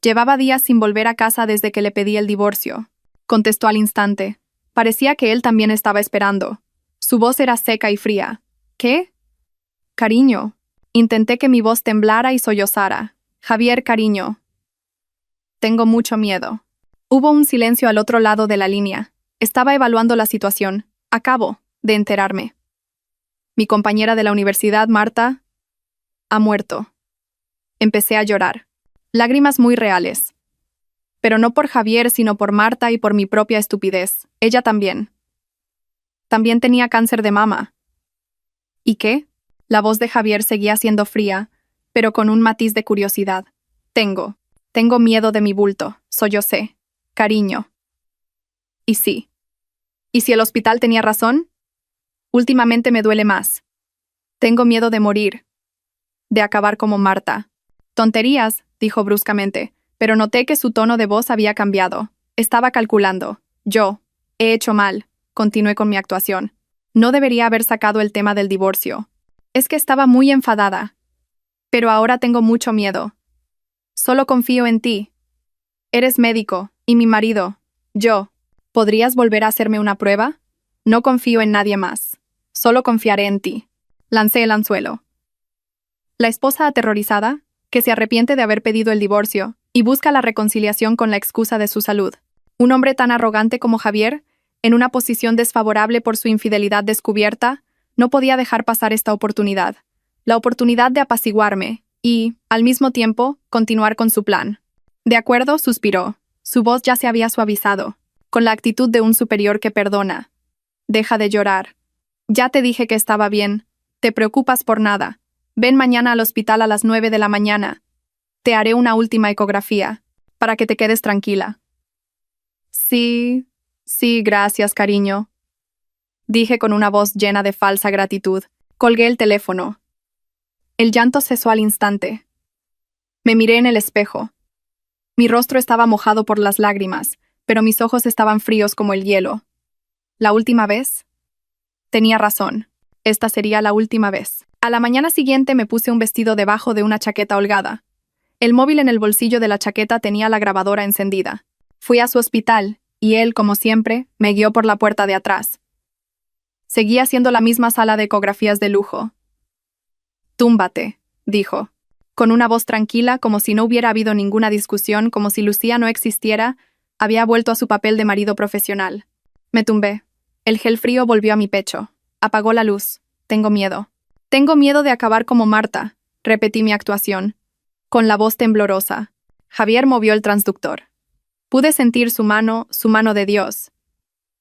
Llevaba días sin volver a casa desde que le pedí el divorcio. Contestó al instante. Parecía que él también estaba esperando. Su voz era seca y fría. ¿Qué? Cariño. Intenté que mi voz temblara y sollozara. Javier, cariño. Tengo mucho miedo. Hubo un silencio al otro lado de la línea. Estaba evaluando la situación. Acabo de enterarme. Mi compañera de la universidad, Marta, ha muerto. Empecé a llorar. Lágrimas muy reales. Pero no por Javier, sino por Marta y por mi propia estupidez. Ella también. También tenía cáncer de mama. ¿Y qué? La voz de Javier seguía siendo fría, pero con un matiz de curiosidad. Tengo miedo de mi bulto, sollocé. Cariño. ¿Y sí? ¿Y si el hospital tenía razón? Últimamente me duele más. Tengo miedo de morir. De acabar como Marta. Tonterías, dijo bruscamente, pero noté que su tono de voz había cambiado. Estaba calculando. Yo. He hecho mal. Continué con mi actuación. No debería haber sacado el tema del divorcio. Es que estaba muy enfadada. Pero ahora tengo mucho miedo. Solo confío en ti. Eres médico, y mi marido. Yo. ¿Podrías volver a hacerme una prueba? No confío en nadie más. Solo confiaré en ti. Lancé el anzuelo. La esposa aterrorizada, que se arrepiente de haber pedido el divorcio, y busca la reconciliación con la excusa de su salud. Un hombre tan arrogante como Javier, en una posición desfavorable por su infidelidad descubierta, no podía dejar pasar esta oportunidad. La oportunidad de apaciguarme y, al mismo tiempo, continuar con su plan. De acuerdo, suspiró. Su voz ya se había suavizado, con la actitud de un superior que perdona. Deja de llorar. Ya te dije que estaba bien. Te preocupas por nada. Ven mañana al hospital a las 9 de la mañana. Te haré una última ecografía, para que te quedes tranquila. Sí, gracias, cariño. Dije con una voz llena de falsa gratitud. Colgué el teléfono. El llanto cesó al instante. Me miré en el espejo. Mi rostro estaba mojado por las lágrimas, pero mis ojos estaban fríos como el hielo. ¿La última vez? Tenía razón. Esta sería la última vez. A la mañana siguiente me puse un vestido debajo de una chaqueta holgada. El móvil en el bolsillo de la chaqueta tenía la grabadora encendida. Fui a su hospital, y él, como siempre, me guió por la puerta de atrás. Seguía siendo la misma sala de ecografías de lujo. Túmbate, dijo. Con una voz tranquila, como si no hubiera habido ninguna discusión, como si Lucía no existiera, había vuelto a su papel de marido profesional. Me tumbé. El gel frío volvió a mi pecho. Apagó la luz. Tengo miedo. Tengo miedo de acabar como Marta, repetí mi actuación, con la voz temblorosa. Javier movió el transductor. Pude sentir su mano de Dios.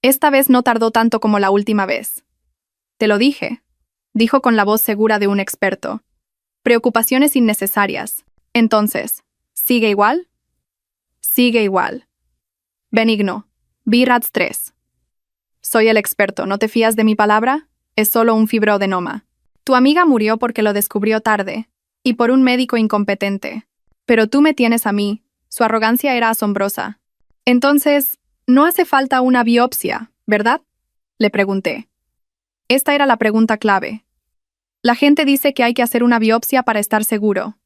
Esta vez no tardó tanto como la última vez. Te lo dije, dijo con la voz segura de un experto. Preocupaciones innecesarias. Entonces, ¿sigue igual? Sigue igual. Benigno. BRADS 3. Soy el experto, ¿no te fías de mi palabra? Es solo un fibroadenoma. Tu amiga murió porque lo descubrió tarde, y por un médico incompetente. Pero tú me tienes a mí. Su arrogancia era asombrosa. Entonces, no hace falta una biopsia, ¿verdad? Le pregunté. Esta era la pregunta clave. La gente dice que hay que hacer una biopsia para estar seguro.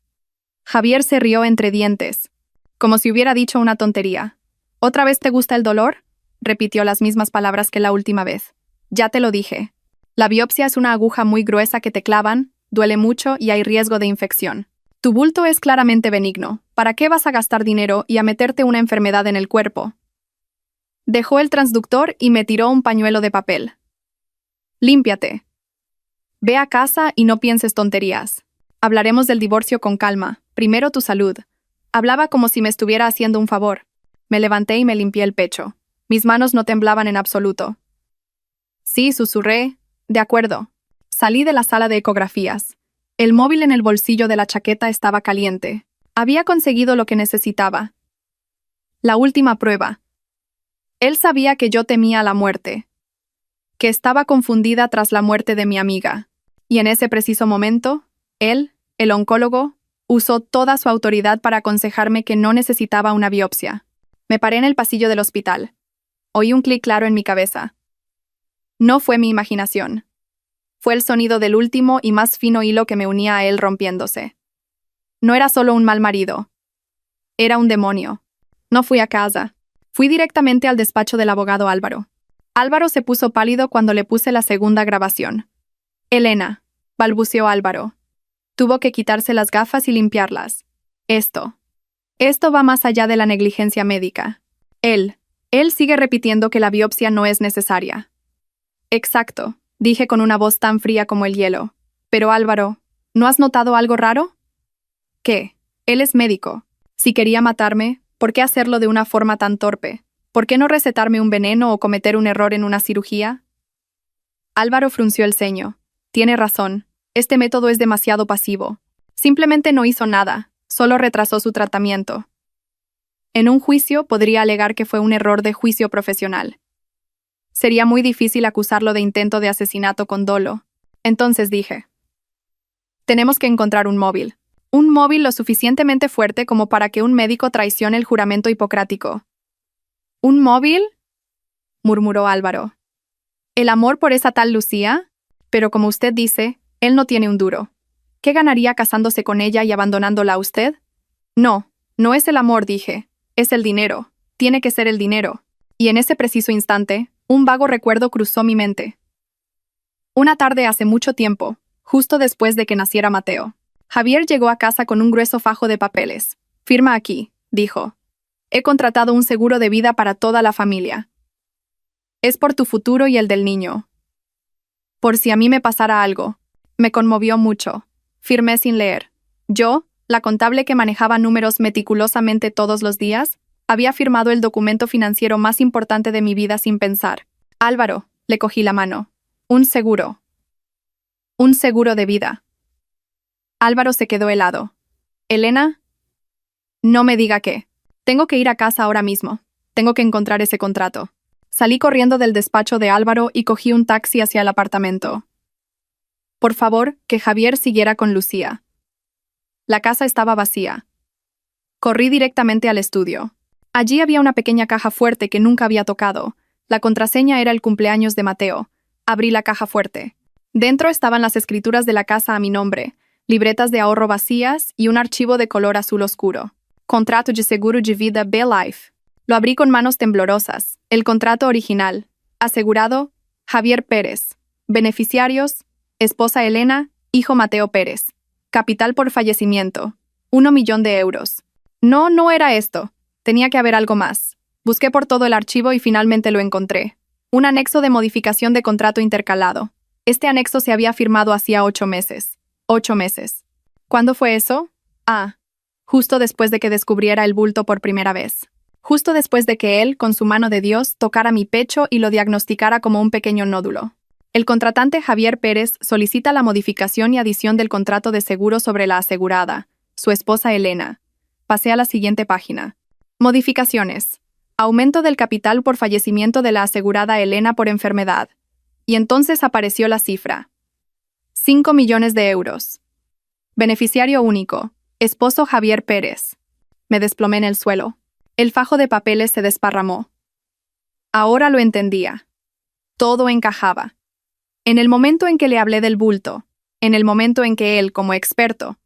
Javier se rió entre dientes, como si hubiera dicho una tontería. ¿Otra vez te gusta el dolor? Repitió las mismas palabras que la última vez. Ya te lo dije. La biopsia es una aguja muy gruesa que te clavan, duele mucho y hay riesgo de infección. Tu bulto es claramente benigno. ¿Para qué vas a gastar dinero y a meterte una enfermedad en el cuerpo? Dejó el transductor y me tiró un pañuelo de papel. Límpiate. Ve a casa y no pienses tonterías. Hablaremos del divorcio con calma. Primero tu salud. Hablaba como si me estuviera haciendo un favor. Me levanté y me limpié el pecho. Mis manos no temblaban en absoluto. Sí, susurré. De acuerdo. Salí de la sala de ecografías. El móvil en el bolsillo de la chaqueta estaba caliente. Había conseguido lo que necesitaba. La última prueba. Él sabía que yo temía la muerte, que estaba confundida tras la muerte de mi amiga. Y en ese preciso momento, él, el oncólogo, usó toda su autoridad para aconsejarme que no necesitaba una biopsia. Me paré en el pasillo del hospital. Oí un clic claro en mi cabeza. No fue mi imaginación. Fue el sonido del último y más fino hilo que me unía a él rompiéndose. No era solo un mal marido. Era un demonio. No fui a casa. Fui directamente al despacho del abogado Álvaro. Álvaro se puso pálido cuando le puse la segunda grabación. Elena, balbuceó Álvaro. Tuvo que quitarse las gafas y limpiarlas. Esto va más allá de la negligencia médica. Él sigue repitiendo que la biopsia no es necesaria. Exacto, dije con una voz tan fría como el hielo. Pero Álvaro, ¿no has notado algo raro? ¿Qué? Él es médico. Si quería matarme, ¿por qué hacerlo de una forma tan torpe? ¿Por qué no recetarme un veneno o cometer un error en una cirugía? Álvaro frunció el ceño. Tiene razón. Este método es demasiado pasivo. Simplemente no hizo nada, solo retrasó su tratamiento. En un juicio podría alegar que fue un error de juicio profesional. Sería muy difícil acusarlo de intento de asesinato con dolo. Entonces dije: tenemos que encontrar un móvil. Un móvil lo suficientemente fuerte como para que un médico traicione el juramento hipocrático. ¿Un móvil?, murmuró Álvaro. ¿El amor por esa tal Lucía? Pero como usted dice, él no tiene un duro. ¿Qué ganaría casándose con ella y abandonándola a usted? No, no es el amor, dije. Es el dinero. Tiene que ser el dinero. Y en ese preciso instante, un vago recuerdo cruzó mi mente. Una tarde hace mucho tiempo, justo después de que naciera Mateo, Javier llegó a casa con un grueso fajo de papeles. Firma aquí, dijo. He contratado un seguro de vida para toda la familia. Es por tu futuro y el del niño. Por si a mí me pasara algo. Me conmovió mucho. Firmé sin leer. Yo, la contable que manejaba números meticulosamente todos los días, había firmado el documento financiero más importante de mi vida sin pensar. Álvaro, le cogí la mano. Un seguro. Un seguro de vida. Álvaro se quedó helado. Elena, no me diga qué. Tengo que ir a casa ahora mismo. Tengo que encontrar ese contrato. Salí corriendo del despacho de Álvaro y cogí un taxi hacia el apartamento. Por favor, que Javier siguiera con Lucía. La casa estaba vacía. Corrí directamente al estudio. Allí había una pequeña caja fuerte que nunca había tocado. La contraseña era el cumpleaños de Mateo. Abrí la caja fuerte. Dentro estaban las escrituras de la casa a mi nombre, libretas de ahorro vacías y un archivo de color azul oscuro. Contrato de seguro de vida B-Life. Lo abrí con manos temblorosas. El contrato original. Asegurado, Javier Pérez. Beneficiarios, esposa Elena, hijo Mateo Pérez. Capital por fallecimiento, 1 millón de euros. No era esto. Tenía que haber algo más. Busqué por todo el archivo y finalmente lo encontré. Un anexo de modificación de contrato intercalado. Este anexo se había firmado hacía 8 meses. 8 meses. ¿Cuándo fue eso? Justo después de que descubriera el bulto por primera vez. Justo después de que él, con su mano de Dios, tocara mi pecho y lo diagnosticara como un pequeño nódulo. El contratante Javier Pérez solicita la modificación y adición del contrato de seguro sobre la asegurada, su esposa Elena. Pasé a la siguiente página. Modificaciones. Aumento del capital por fallecimiento de la asegurada Elena por enfermedad. Y entonces apareció la cifra. 5 millones de euros. Beneficiario único. Esposo Javier Pérez. Me desplomé en el suelo. El fajo de papeles se desparramó. Ahora lo entendía. Todo encajaba. En el momento en que le hablé del bulto, en el momento en que él, como experto,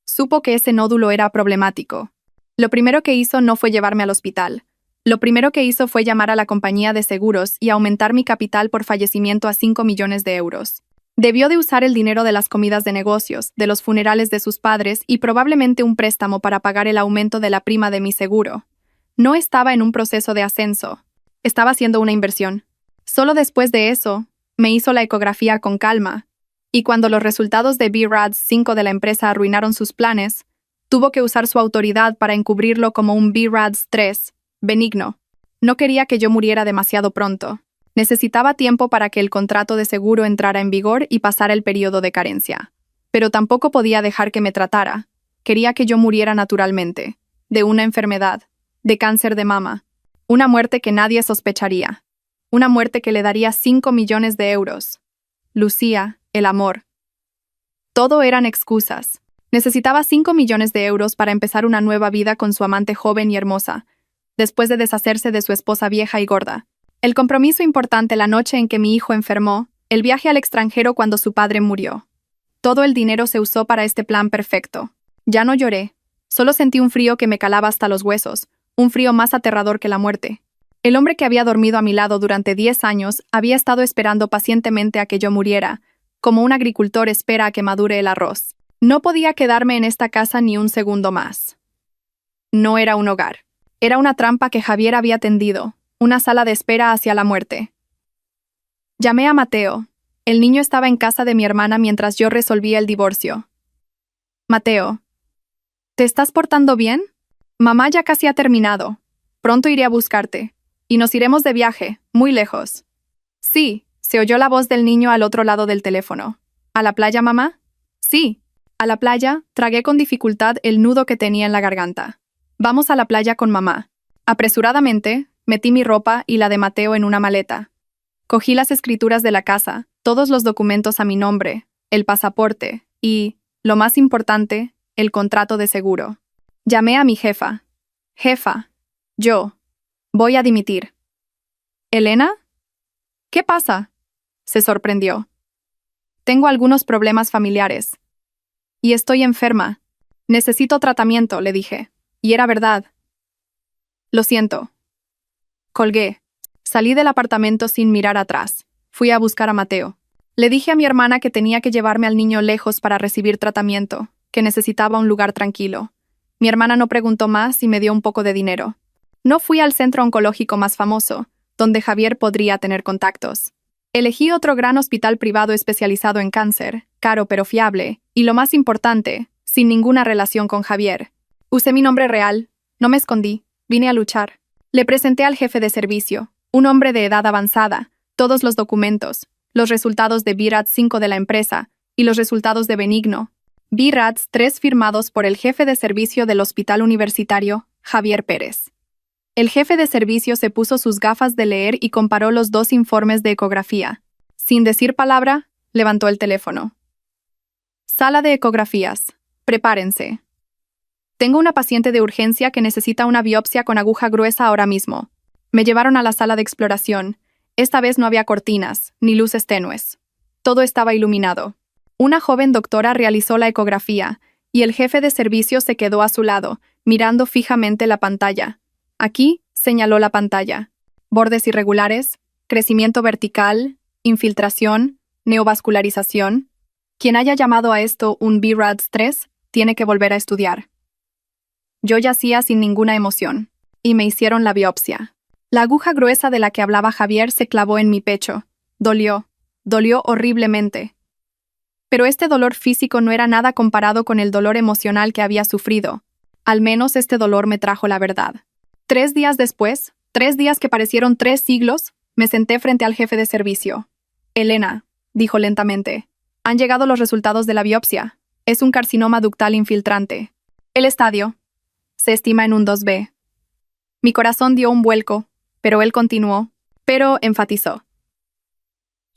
supo que ese nódulo era problemático, lo primero que hizo no fue llevarme al hospital. Lo primero que hizo fue llamar a la compañía de seguros y aumentar mi capital por fallecimiento a 5 millones de euros. Debió de usar el dinero de las comidas de negocios, de los funerales de sus padres y probablemente un préstamo para pagar el aumento de la prima de mi seguro. No estaba en un proceso de ascenso. Estaba haciendo una inversión. Solo después de eso, me hizo la ecografía con calma. Y cuando los resultados de BRADS 5 de la empresa arruinaron sus planes, tuvo que usar su autoridad para encubrirlo como un BRADS 3, benigno. No quería que yo muriera demasiado pronto. Necesitaba tiempo para que el contrato de seguro entrara en vigor y pasara el periodo de carencia. Pero tampoco podía dejar que me tratara. Quería que yo muriera naturalmente, de una enfermedad, de cáncer de mama. Una muerte que nadie sospecharía. Una muerte que le daría 5 millones de euros. Lucía, el amor. Todo eran excusas. Necesitaba 5 millones de euros para empezar una nueva vida con su amante joven y hermosa, después de deshacerse de su esposa vieja y gorda. El compromiso importante la noche en que mi hijo enfermó, el viaje al extranjero cuando su padre murió. Todo el dinero se usó para este plan perfecto. Ya no lloré. Solo sentí un frío que me calaba hasta los huesos, un frío más aterrador que la muerte. El hombre que había dormido a mi lado durante 10 años había estado esperando pacientemente a que yo muriera, como un agricultor espera a que madure el arroz. No podía quedarme en esta casa ni un segundo más. No era un hogar. Era una trampa que Javier había tendido, una sala de espera hacia la muerte. Llamé a Mateo. El niño estaba en casa de mi hermana mientras yo resolvía el divorcio. Mateo, ¿te estás portando bien? Mamá ya casi ha terminado. Pronto iré a buscarte. Y nos iremos de viaje, muy lejos. Sí, se oyó la voz del niño al otro lado del teléfono. ¿A la playa, mamá? Sí. A la playa, tragué con dificultad el nudo que tenía en la garganta. Vamos a la playa con mamá. Apresuradamente, metí mi ropa y la de Mateo en una maleta. Cogí las escrituras de la casa, todos los documentos a mi nombre, el pasaporte y, lo más importante, el contrato de seguro. Llamé a mi jefa. Jefa, voy a dimitir. ¿Elena? ¿Qué pasa? Se sorprendió. Tengo algunos problemas familiares. Y estoy enferma. Necesito tratamiento, le dije. Y era verdad. Lo siento. Colgué. Salí del apartamento sin mirar atrás. Fui a buscar a Mateo. Le dije a mi hermana que tenía que llevarme al niño lejos para recibir tratamiento, que necesitaba un lugar tranquilo. Mi hermana no preguntó más y me dio un poco de dinero. No fui al centro oncológico más famoso, donde Javier podría tener contactos. Elegí otro gran hospital privado especializado en cáncer, caro pero fiable, y lo más importante, sin ninguna relación con Javier. Usé mi nombre real, no me escondí, vine a luchar. Le presenté al jefe de servicio, un hombre de edad avanzada, todos los documentos, los resultados de BRADS 5 de la empresa y los resultados de Benigno. BRADS 3 firmados por el jefe de servicio del hospital universitario, Javier Pérez. El jefe de servicio se puso sus gafas de leer y comparó los dos informes de ecografía. Sin decir palabra, levantó el teléfono. Sala de ecografías. Prepárense. Tengo una paciente de urgencia que necesita una biopsia con aguja gruesa ahora mismo. Me llevaron a la sala de exploración. Esta vez no había cortinas, ni luces tenues. Todo estaba iluminado. Una joven doctora realizó la ecografía, y el jefe de servicio se quedó a su lado, mirando fijamente la pantalla. Aquí, señaló la pantalla. Bordes irregulares, crecimiento vertical, infiltración, neovascularización. Quien haya llamado a esto un BRADS 3 tiene que volver a estudiar. Yo yacía sin ninguna emoción, y me hicieron la biopsia. La aguja gruesa de la que hablaba Javier se clavó en mi pecho. Dolió Dolió horriblemente. Pero este dolor físico no era nada comparado con el dolor emocional que había sufrido. Al menos este dolor me trajo la verdad. 3 días después, 3 días que parecieron 3 siglos, me senté frente al jefe de servicio. Elena, dijo lentamente, han llegado los resultados de la biopsia. Es un carcinoma ductal infiltrante. El estadio se estima en un 2B. Mi corazón dio un vuelco, pero él continuó, pero enfatizó.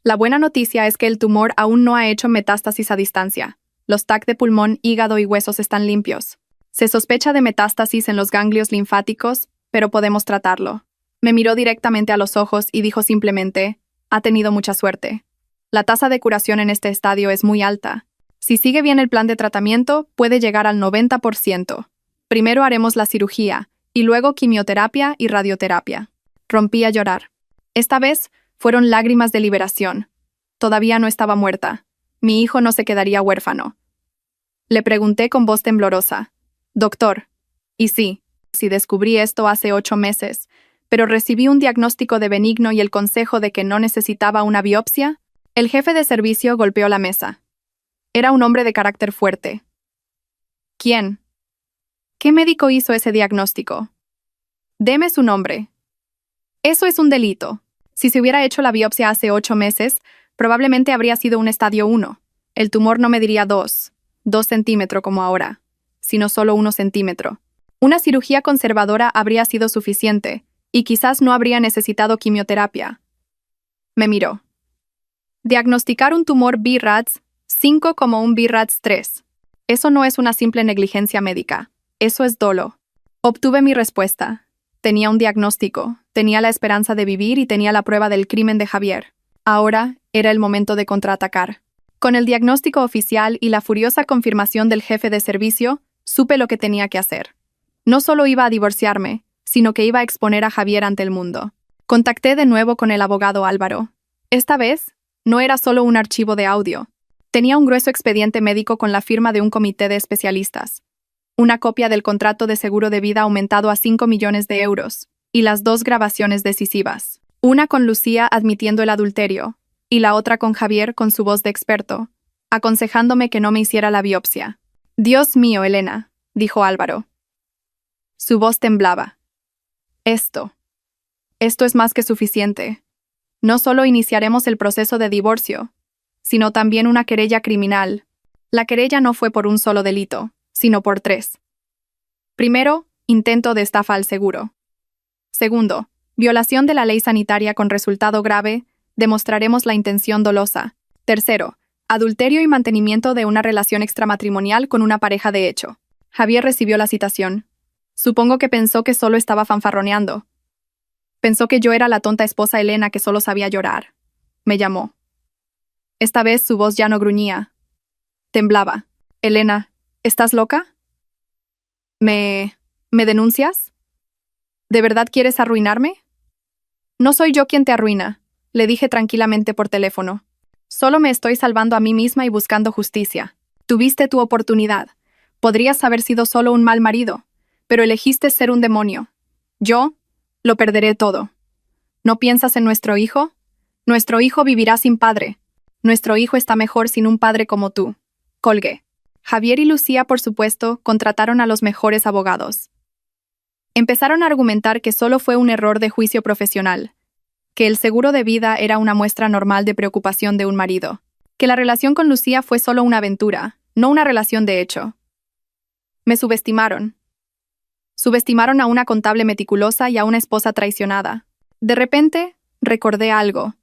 La buena noticia es que el tumor aún no ha hecho metástasis a distancia. Los TAC de pulmón, hígado y huesos están limpios. Se sospecha de metástasis en los ganglios linfáticos, pero podemos tratarlo. Me miró directamente a los ojos y dijo simplemente, ha tenido mucha suerte. La tasa de curación en este estadio es muy alta. Si sigue bien el plan de tratamiento, puede llegar al 90%. Primero haremos la cirugía, y luego quimioterapia y radioterapia. Rompí a llorar. Esta vez fueron lágrimas de liberación. Todavía no estaba muerta. Mi hijo no se quedaría huérfano. Le pregunté con voz temblorosa. Doctor, y sí, descubrí esto hace 8 meses, pero recibí un diagnóstico de benigno y el consejo de que no necesitaba una biopsia. El jefe de servicio golpeó la mesa. Era un hombre de carácter fuerte. ¿Quién? ¿Qué médico hizo ese diagnóstico? Deme su nombre. Eso es un delito. Si se hubiera hecho la biopsia hace 8 meses, probablemente habría sido un estadio 1. El tumor no mediría 2 centímetros como ahora, sino solo 1 centímetro. Una cirugía conservadora habría sido suficiente, y quizás no habría necesitado quimioterapia. Me miró. Diagnosticar un tumor BRAF 5 como un BRAF 3. Eso no es una simple negligencia médica. Eso es dolo. Obtuve mi respuesta. Tenía un diagnóstico, tenía la esperanza de vivir y tenía la prueba del crimen de Javier. Ahora era el momento de contraatacar. Con el diagnóstico oficial y la furiosa confirmación del jefe de servicio, supe lo que tenía que hacer. No solo iba a divorciarme, sino que iba a exponer a Javier ante el mundo. Contacté de nuevo con el abogado Álvaro. Esta vez, no era solo un archivo de audio. Tenía un grueso expediente médico con la firma de un comité de especialistas. Una copia del contrato de seguro de vida aumentado a 5 millones de euros, y las 2 grabaciones decisivas. Una con Lucía admitiendo el adulterio, y la otra con Javier con su voz de experto, aconsejándome que no me hiciera la biopsia. Dios mío, Elena, dijo Álvaro. Su voz temblaba. Esto es más que suficiente. No solo iniciaremos el proceso de divorcio, sino también una querella criminal. La querella no fue por un solo delito, sino por 3. Primero, intento de estafa al seguro. Segundo, violación de la ley sanitaria con resultado grave, demostraremos la intención dolosa. Tercero, adulterio y mantenimiento de una relación extramatrimonial con una pareja de hecho. Javier recibió la citación. Supongo que pensó que solo estaba fanfarroneando. Pensó que yo era la tonta esposa Elena que solo sabía llorar. Me llamó. Esta vez su voz ya no gruñía. Temblaba. Elena, ¿estás loca? ¿Me denuncias? ¿De verdad quieres arruinarme? No soy yo quien te arruina, le dije tranquilamente por teléfono. Solo me estoy salvando a mí misma y buscando justicia. Tuviste tu oportunidad. Podrías haber sido solo un mal marido, pero elegiste ser un demonio. Yo lo perderé todo. ¿No piensas en nuestro hijo? Nuestro hijo vivirá sin padre. Nuestro hijo está mejor sin un padre como tú. Colgué. Javier y Lucía, por supuesto, contrataron a los mejores abogados. Empezaron a argumentar que solo fue un error de juicio profesional, que el seguro de vida era una muestra normal de preocupación de un marido, que la relación con Lucía fue solo una aventura, no una relación de hecho. Me subestimaron. Subestimaron a una contable meticulosa y a una esposa traicionada. De repente, recordé algo.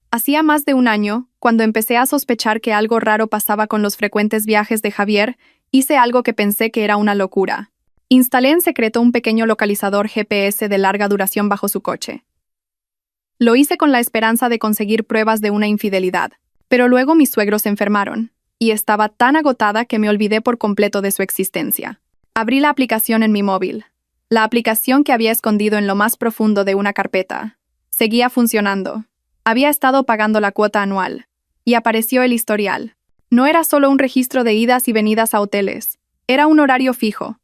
Hacía más de un año, cuando empecé a sospechar que algo raro pasaba con los frecuentes viajes de Javier, hice algo que pensé que era una locura. Instalé en secreto un pequeño localizador GPS de larga duración bajo su coche. Lo hice con la esperanza de conseguir pruebas de una infidelidad, pero luego mis suegros se enfermaron, y estaba tan agotada que me olvidé por completo de su existencia. Abrí la aplicación en mi móvil. La aplicación que había escondido en lo más profundo de una carpeta. Seguía funcionando. Había estado pagando la cuota anual. Y apareció el historial. No era solo un registro de idas y venidas a hoteles. Era un horario fijo.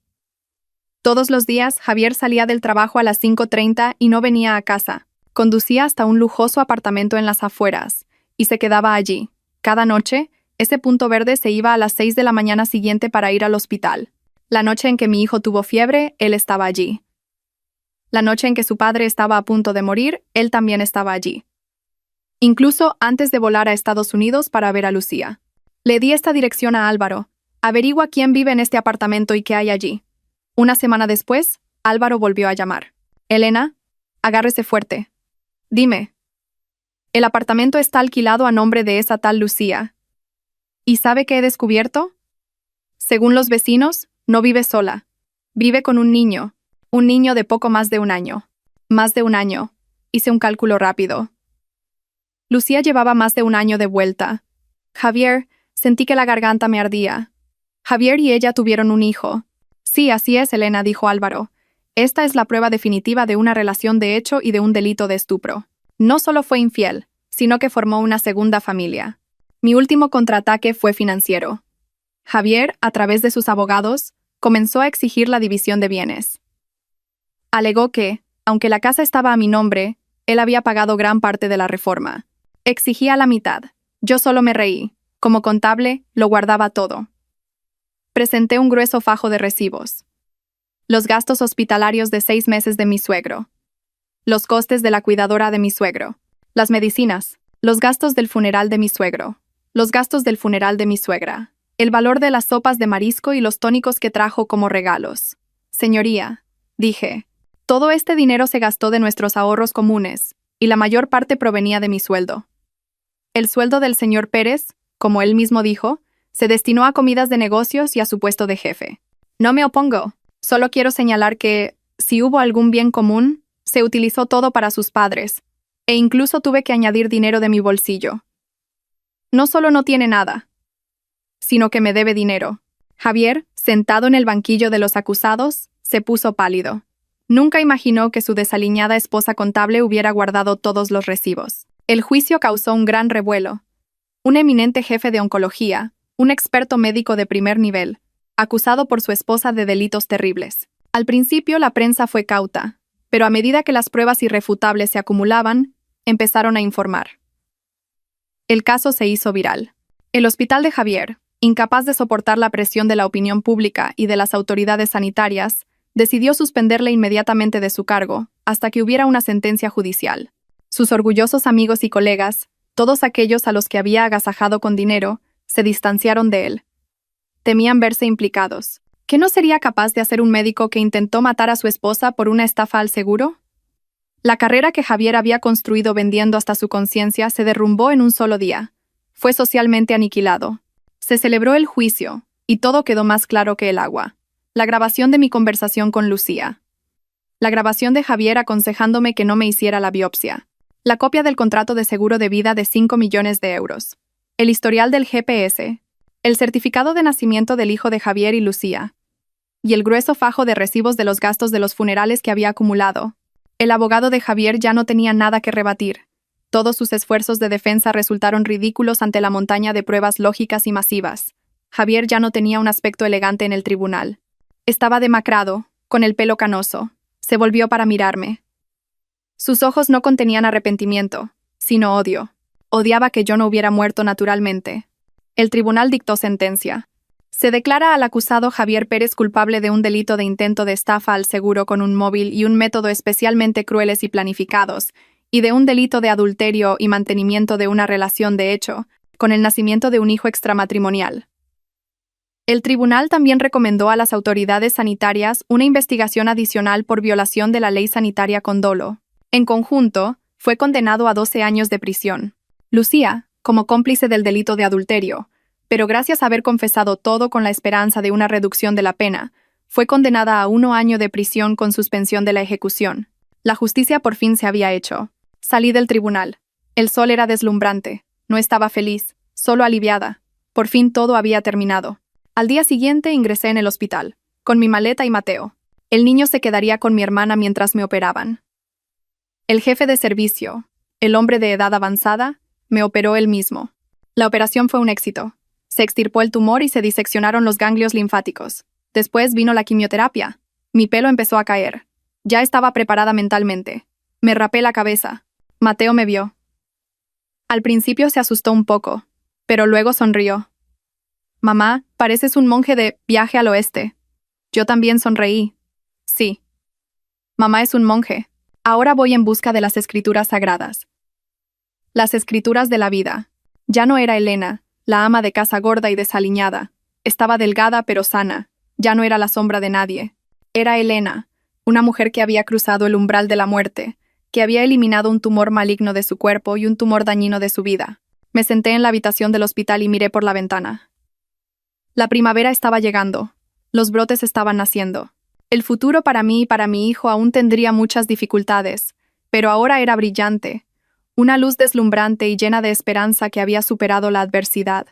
Todos los días, Javier salía del trabajo a las 5:30 y no venía a casa. Conducía hasta un lujoso apartamento en las afueras, y se quedaba allí. Cada noche, ese punto verde se iba a las 6 de la mañana siguiente para ir al hospital. La noche en que mi hijo tuvo fiebre, él estaba allí. La noche en que su padre estaba a punto de morir, él también estaba allí. Incluso antes de volar a Estados Unidos para ver a Lucía. Le di esta dirección a Álvaro. Averigua quién vive en este apartamento y qué hay allí. Una semana después, Álvaro volvió a llamar. Elena, agárrese fuerte. Dime. El apartamento está alquilado a nombre de esa tal Lucía. ¿Y sabe qué he descubierto? Según los vecinos, no vive sola. Vive con un niño de poco más de un año. Más de un año. Hice un cálculo rápido. Lucía llevaba más de un año de vuelta. Javier, sentí que la garganta me ardía. Javier y ella tuvieron un hijo. Sí, así es, Elena, dijo Álvaro. Esta es la prueba definitiva de una relación de hecho y de un delito de estupro. No solo fue infiel, sino que formó una segunda familia. Mi último contraataque fue financiero. Javier, a través de sus abogados, comenzó a exigir la división de bienes. Alegó que, aunque la casa estaba a mi nombre, él había pagado gran parte de la reforma. Exigía la mitad. Yo solo me reí. Como contable, lo guardaba todo. Presenté un grueso fajo de recibos. Los gastos hospitalarios de 6 meses de mi suegro. Los costes de la cuidadora de mi suegro. Las medicinas. Los gastos del funeral de mi suegro. Los gastos del funeral de mi suegra. El valor de las sopas de marisco y los tónicos que trajo como regalos. Señoría, dije, todo este dinero se gastó de nuestros ahorros comunes, y la mayor parte provenía de mi sueldo. El sueldo del señor Pérez, como él mismo dijo, se destinó a comidas de negocios y a su puesto de jefe. No me opongo, solo quiero señalar que, si hubo algún bien común, se utilizó todo para sus padres, e incluso tuve que añadir dinero de mi bolsillo. No solo no tiene nada, sino que me debe dinero. Javier, sentado en el banquillo de los acusados, se puso pálido. Nunca imaginó que su desaliñada esposa contable hubiera guardado todos los recibos. El juicio causó un gran revuelo. Un eminente jefe de oncología, un experto médico de primer nivel, acusado por su esposa de delitos terribles. Al principio la prensa fue cauta, pero a medida que las pruebas irrefutables se acumulaban, empezaron a informar. El caso se hizo viral. El hospital de Javier, incapaz de soportar la presión de la opinión pública y de las autoridades sanitarias, decidió suspenderle inmediatamente de su cargo, hasta que hubiera una sentencia judicial. Sus orgullosos amigos y colegas, todos aquellos a los que había agasajado con dinero, se distanciaron de él. Temían verse implicados. ¿Qué no sería capaz de hacer un médico que intentó matar a su esposa por una estafa al seguro? La carrera que Javier había construido vendiendo hasta su conciencia se derrumbó en un solo día. Fue socialmente aniquilado. Se celebró el juicio, y todo quedó más claro que el agua. La grabación de mi conversación con Lucía. La grabación de Javier aconsejándome que no me hiciera la biopsia. La copia del contrato de seguro de vida de 5 millones de euros. El historial del GPS. El certificado de nacimiento del hijo de Javier y Lucía. Y el grueso fajo de recibos de los gastos de los funerales que había acumulado. El abogado de Javier ya no tenía nada que rebatir. Todos sus esfuerzos de defensa resultaron ridículos ante la montaña de pruebas lógicas y masivas. Javier ya no tenía un aspecto elegante en el tribunal. Estaba demacrado, con el pelo canoso. Se volvió para mirarme. Sus ojos no contenían arrepentimiento, sino odio. Odiaba que yo no hubiera muerto naturalmente. El tribunal dictó sentencia. Se declara al acusado Javier Pérez culpable de un delito de intento de estafa al seguro con un móvil y un método especialmente crueles y planificados, y de un delito de adulterio y mantenimiento de una relación de hecho, con el nacimiento de un hijo extramatrimonial. El tribunal también recomendó a las autoridades sanitarias una investigación adicional por violación de la ley sanitaria con dolo. En conjunto, fue condenado a 12 años de prisión. Lucía, como cómplice del delito de adulterio, pero gracias a haber confesado todo con la esperanza de una reducción de la pena, fue condenada a 1 año de prisión con suspensión de la ejecución. La justicia por fin se había hecho. Salí del tribunal. El sol era deslumbrante. No estaba feliz, solo aliviada. Por fin todo había terminado. Al día siguiente ingresé en el hospital, con mi maleta y Mateo. El niño se quedaría con mi hermana mientras me operaban. El jefe de servicio, el hombre de edad avanzada, me operó él mismo. La operación fue un éxito. Se extirpó el tumor y se diseccionaron los ganglios linfáticos. Después vino la quimioterapia. Mi pelo empezó a caer. Ya estaba preparada mentalmente. Me rapé la cabeza. Mateo me vio. Al principio se asustó un poco, pero luego sonrió. Mamá, pareces un monje de Viaje al Oeste. Yo también sonreí. Sí. Mamá es un monje. Ahora voy en busca de las escrituras sagradas. Las escrituras de la vida. Ya no era Elena, la ama de casa gorda y desaliñada. Estaba delgada pero sana. Ya no era la sombra de nadie. Era Elena, una mujer que había cruzado el umbral de la muerte, que había eliminado un tumor maligno de su cuerpo y un tumor dañino de su vida. Me senté en la habitación del hospital y miré por la ventana. La primavera estaba llegando. Los brotes estaban naciendo. El futuro para mí y para mi hijo aún tendría muchas dificultades, pero ahora era brillante, una luz deslumbrante y llena de esperanza que había superado la adversidad.